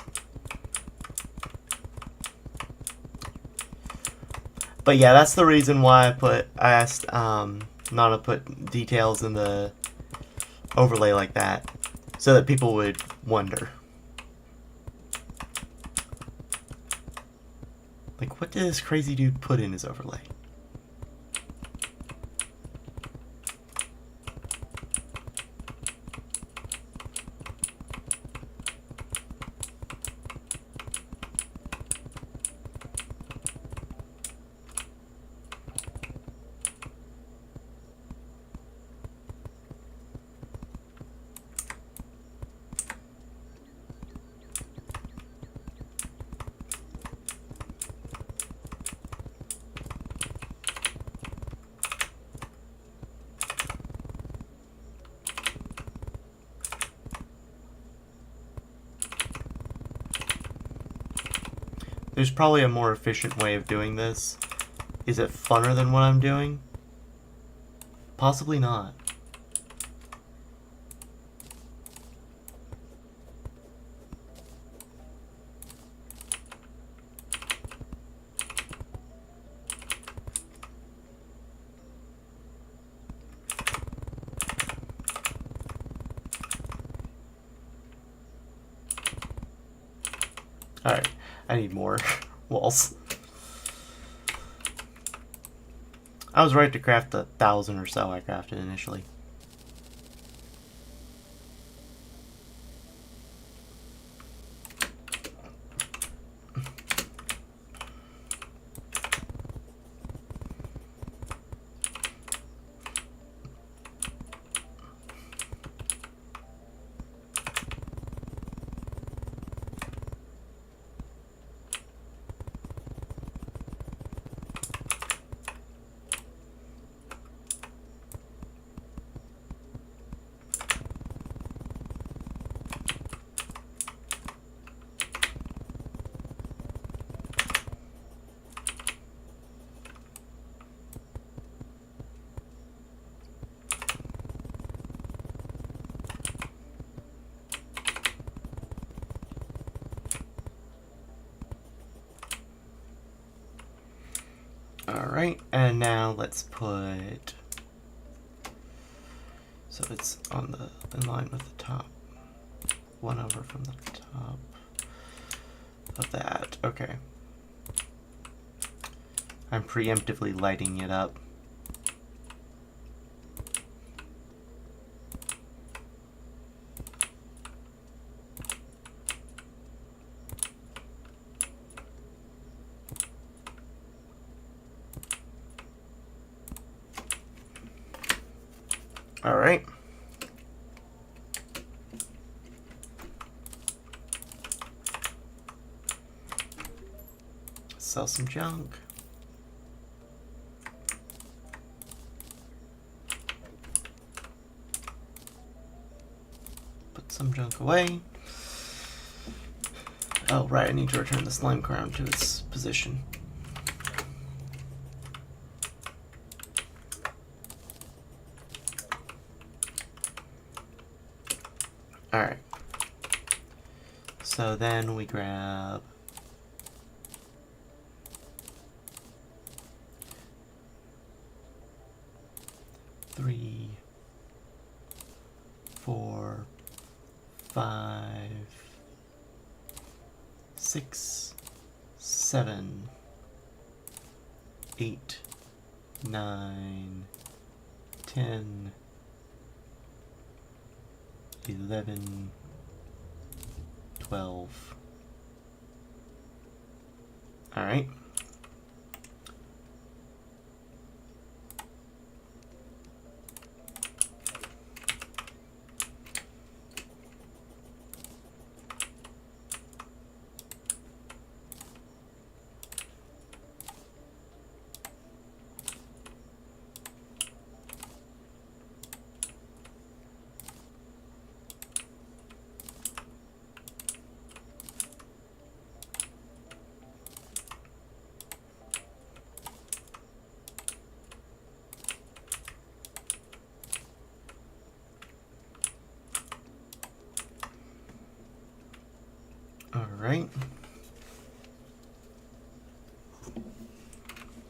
S1: But yeah, that's the reason why I asked Nonna to put details in the overlay like that, so that people would wonder. Like, what did this crazy dude put in his overlay? There's probably a more efficient way of doing this. Is it funner than what I'm doing? Possibly not. Alright, I need more walls. I was right to craft 1,000 or so I crafted initially. Alright, and now let's put, so it's on in line with the top. One over from the top of that. Okay. I'm preemptively lighting it up. All right. Sell some junk. Put some junk away. Oh, right, I need to return the slime crown to its position. Alright. So then we grab three, 4, 5, 6, 7, 8, 9, 10, 11, 12, Alright.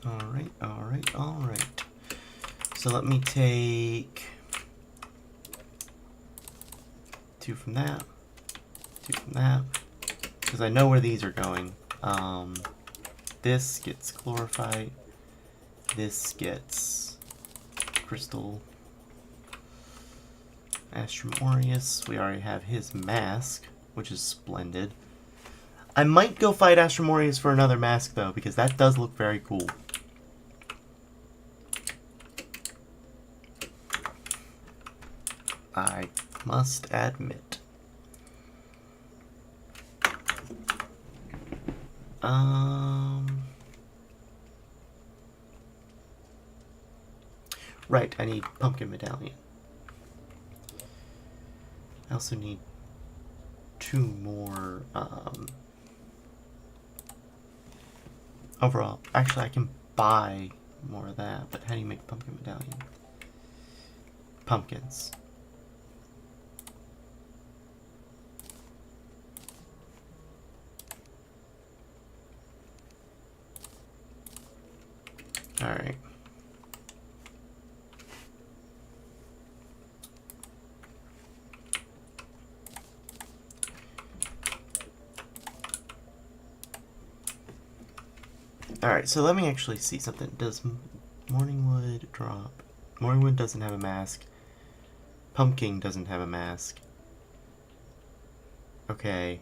S1: Alright. Alright. So let me take 2 from that, 2 from that, because I know where these are going. This gets chlorophyte, this gets crystal. Astrum Aureus, we already have his mask, which is splendid. I might go fight Astrum Aureus for another mask, though, because that does look very cool. I must admit. Right, I need Pumpkin Medallion. I also need 2 more, overall. Actually, I can buy more of that, but how do you make Pumpkin Medallion? Pumpkins. Alright. Alright, so let me actually see something. Does Morningwood drop? Morningwood doesn't have a mask. Pumpkin doesn't have a mask. Okay.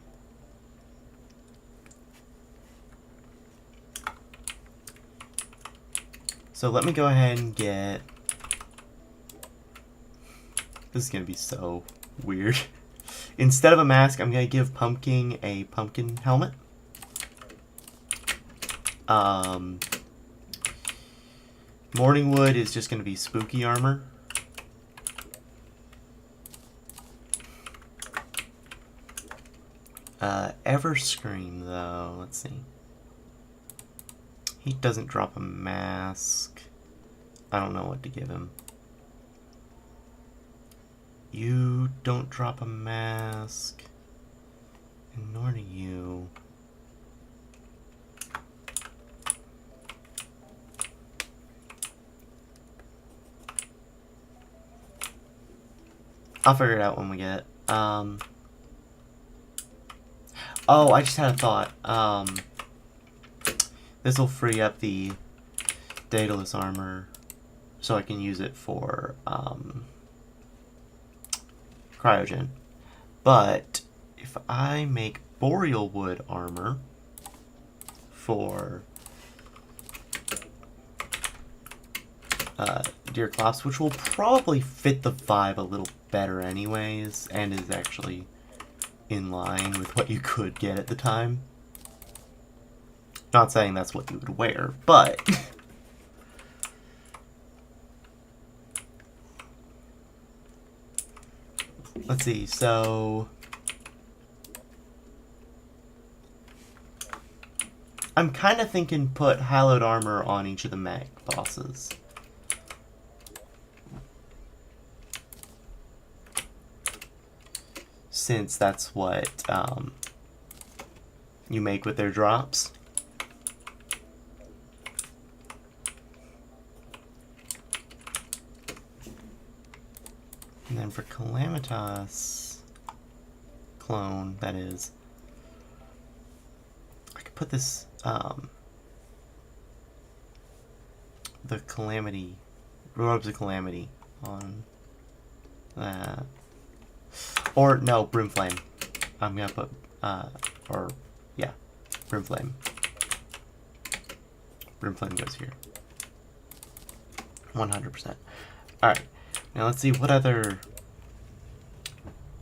S1: So let me go ahead and get... This is going to be so weird. Instead of a mask, I'm going to give Pumpkin a pumpkin helmet. Morningwood is just going to be spooky armor. Everscream, though, let's see. He doesn't drop a mask. I don't know what to give him. You don't drop a mask. And nor do you. I'll figure it out when we get it. Oh, I just had a thought. This will free up the Daedalus armor so I can use it for cryogen. But if I make boreal wood armor for Deerclops, which will probably fit the vibe a little better anyways, and is actually in line with what you could get at the time. Not saying that's what you would wear, but let's see, so I'm kind of thinking put hallowed armor on each of the mech bosses. Since that's what you make with their drops. And then for Calamitas clone, that is, I could put this, the Calamity, Robes of Calamity on that. Or, no, Brimflame. I'm gonna put, yeah, Brimflame. Brimflame goes here. 100%. Alright, now let's see what other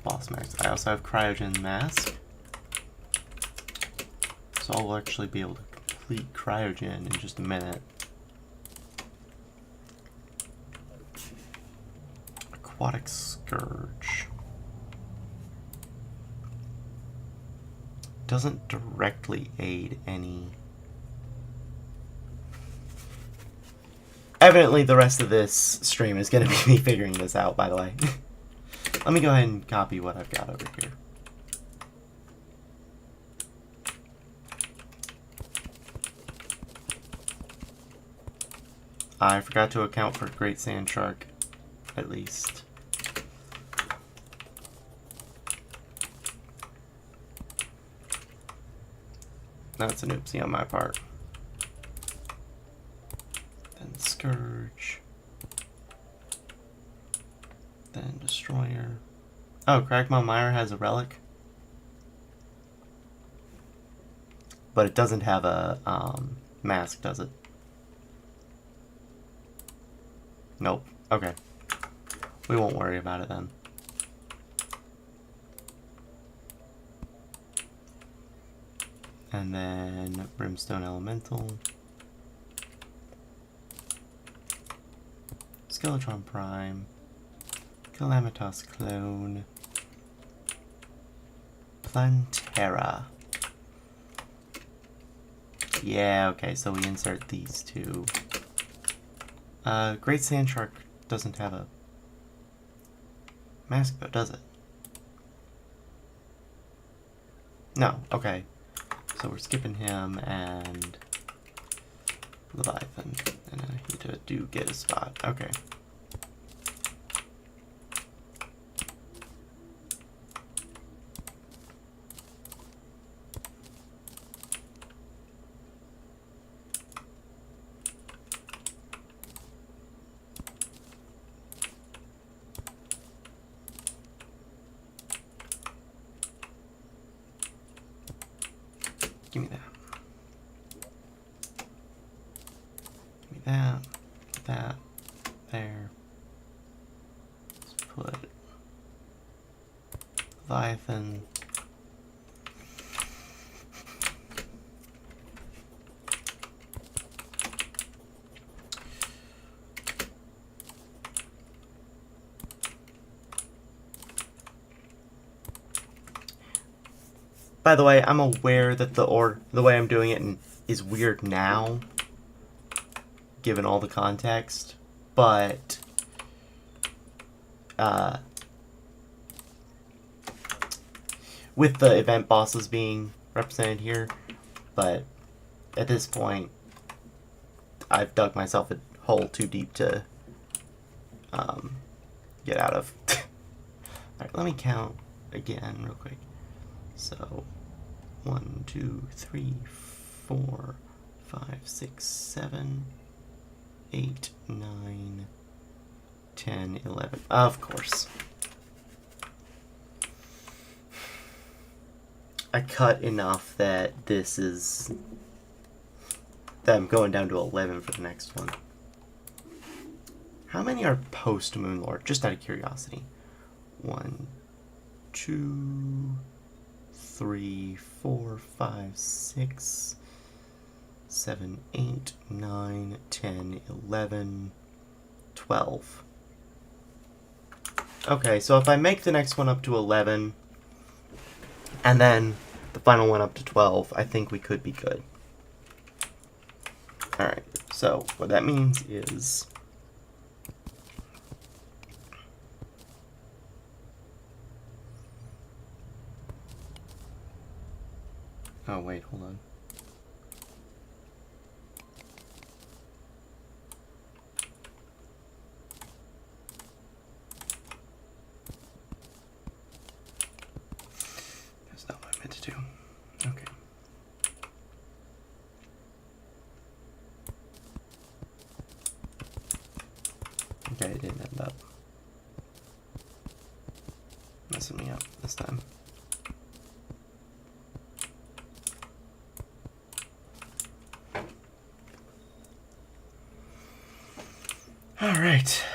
S1: boss max. I also have Cryogen Mask. So I'll actually be able to complete Cryogen in just a minute. Aquatic Scourge. Doesn't directly aid any. Evidently the rest of this stream is going to be me figuring this out, by the way. Let me go ahead and copy what I've got over here. I forgot to account for Great Sand Shark, at least. That's an oopsie on my part. Then Scourge. Then Destroyer. Oh, Cragmaw Mire has a relic. But it doesn't have a mask, does it? Nope. Okay. We won't worry about it then. And then Brimstone Elemental. Skeletron Prime. Calamitas Clone. Plantera. Yeah, okay, so we insert these two. Great Sand Shark doesn't have a mask though, does it? No, okay. So we're skipping him and Leviathan. And I do get a spot. Okay. Give me that. Give me that. That. There. Let's put Leviathan. By the way, I'm aware that the way I'm doing it is weird now, given all the context, but with the event bosses being represented here, but at this point, I've dug myself a hole too deep to get out of. Alright, let me count again real quick. So, 1, 2, 3, 4, 5, 6, 7, 8, 9, 10, 11. Of course. I cut enough that this is... that I'm going down to 11 for the next one. How many are post-Moonlord? Just out of curiosity. 1, 2... 3, 4, 5, 6, 7, 8, 9, 10, 11, 12. Okay, so if I make the next one up to 11, and then the final one up to 12, I think we could be good. Alright, so what that means is... Oh, wait, hold on. That's not what I meant to do. Okay. Okay, it didn't end up messing me up this time. All right.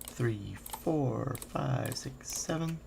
S1: Three, 4, 5, 6, 7.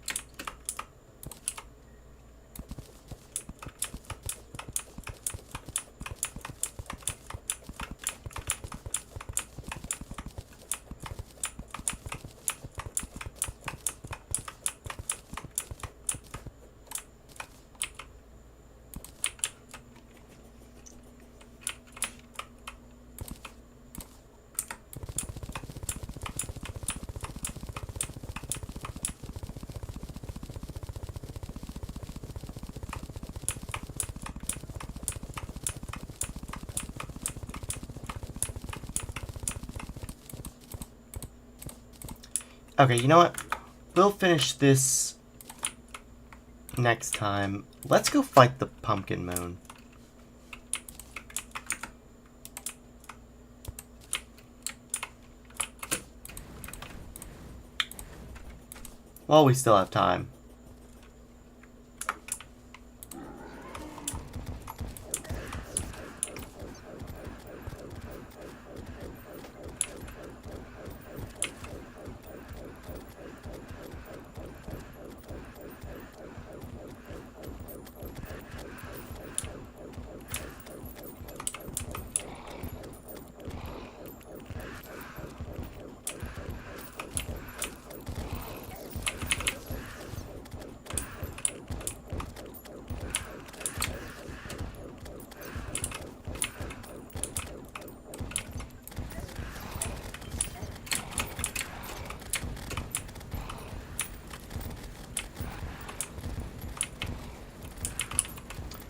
S1: Okay, you know what? We'll finish this next time. Let's go fight the Pumpkin Moon. While we still have time.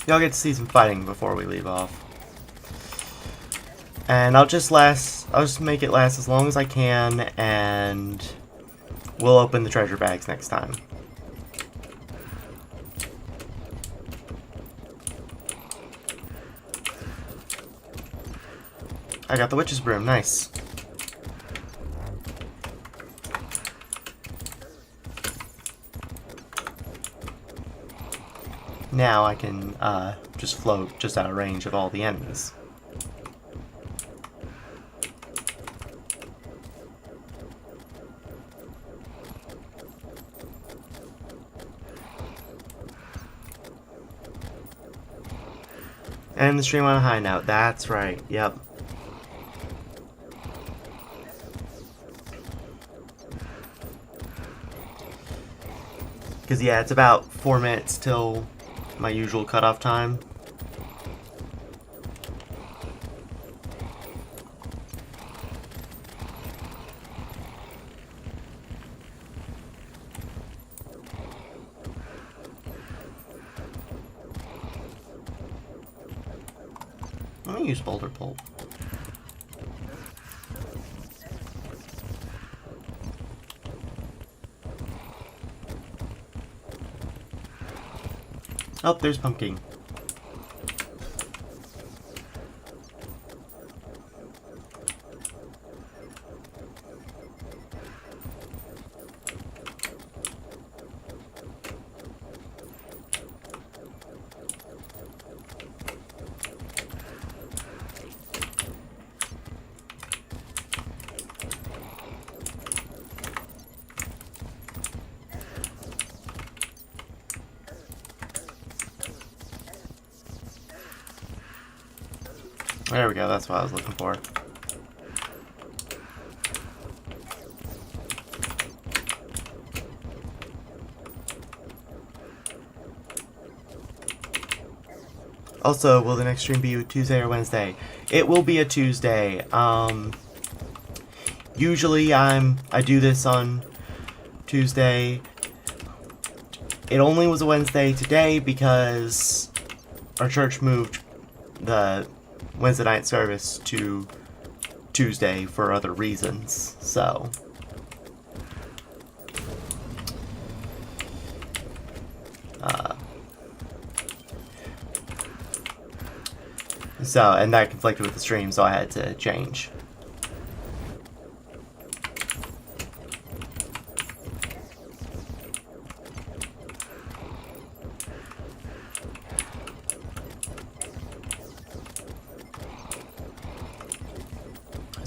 S1: Y'all get to see some fighting before we leave off. And I'll just make it last as long as I can, and we'll open the treasure bags next time. I got the witch's broom, nice. Now I can just float just out of range of all the enemies. And the stream on a high note, that's right, yep. Because yeah, it's about 4 minutes till my usual cutoff time. Let me use Boulder Pulp. Oh, there's Pumpkin. There we go, that's what I was looking for. Also, will the next stream be Tuesday or Wednesday? It will be a Tuesday. Usually I do this on Tuesday. It only was a Wednesday today because our church moved the Wednesday night service to Tuesday for other reasons, so. And that conflicted with the stream, so I had to change.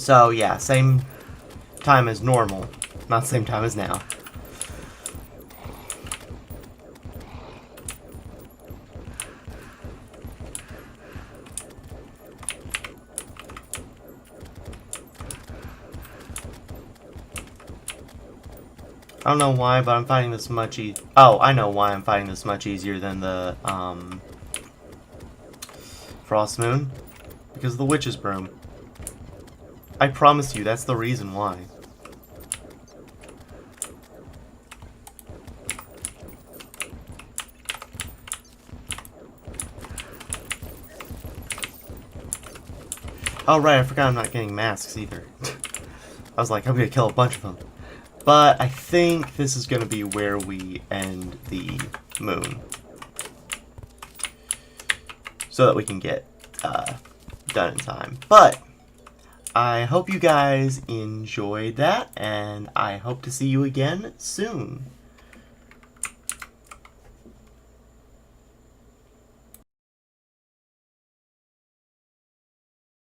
S1: So, yeah, same time as normal. Not same time as now. I don't know why, but I'm finding this much Oh, I know why I'm finding this much easier than the, Frost Moon. Because of the Witch's Broom. I promise you, that's the reason why. Oh, right, I forgot I'm not getting masks either. I was like, I'm gonna kill a bunch of them. But I think this is gonna be where we end the moon. So that we can get done in time. But I hope you guys enjoyed that, and I hope to see you again soon.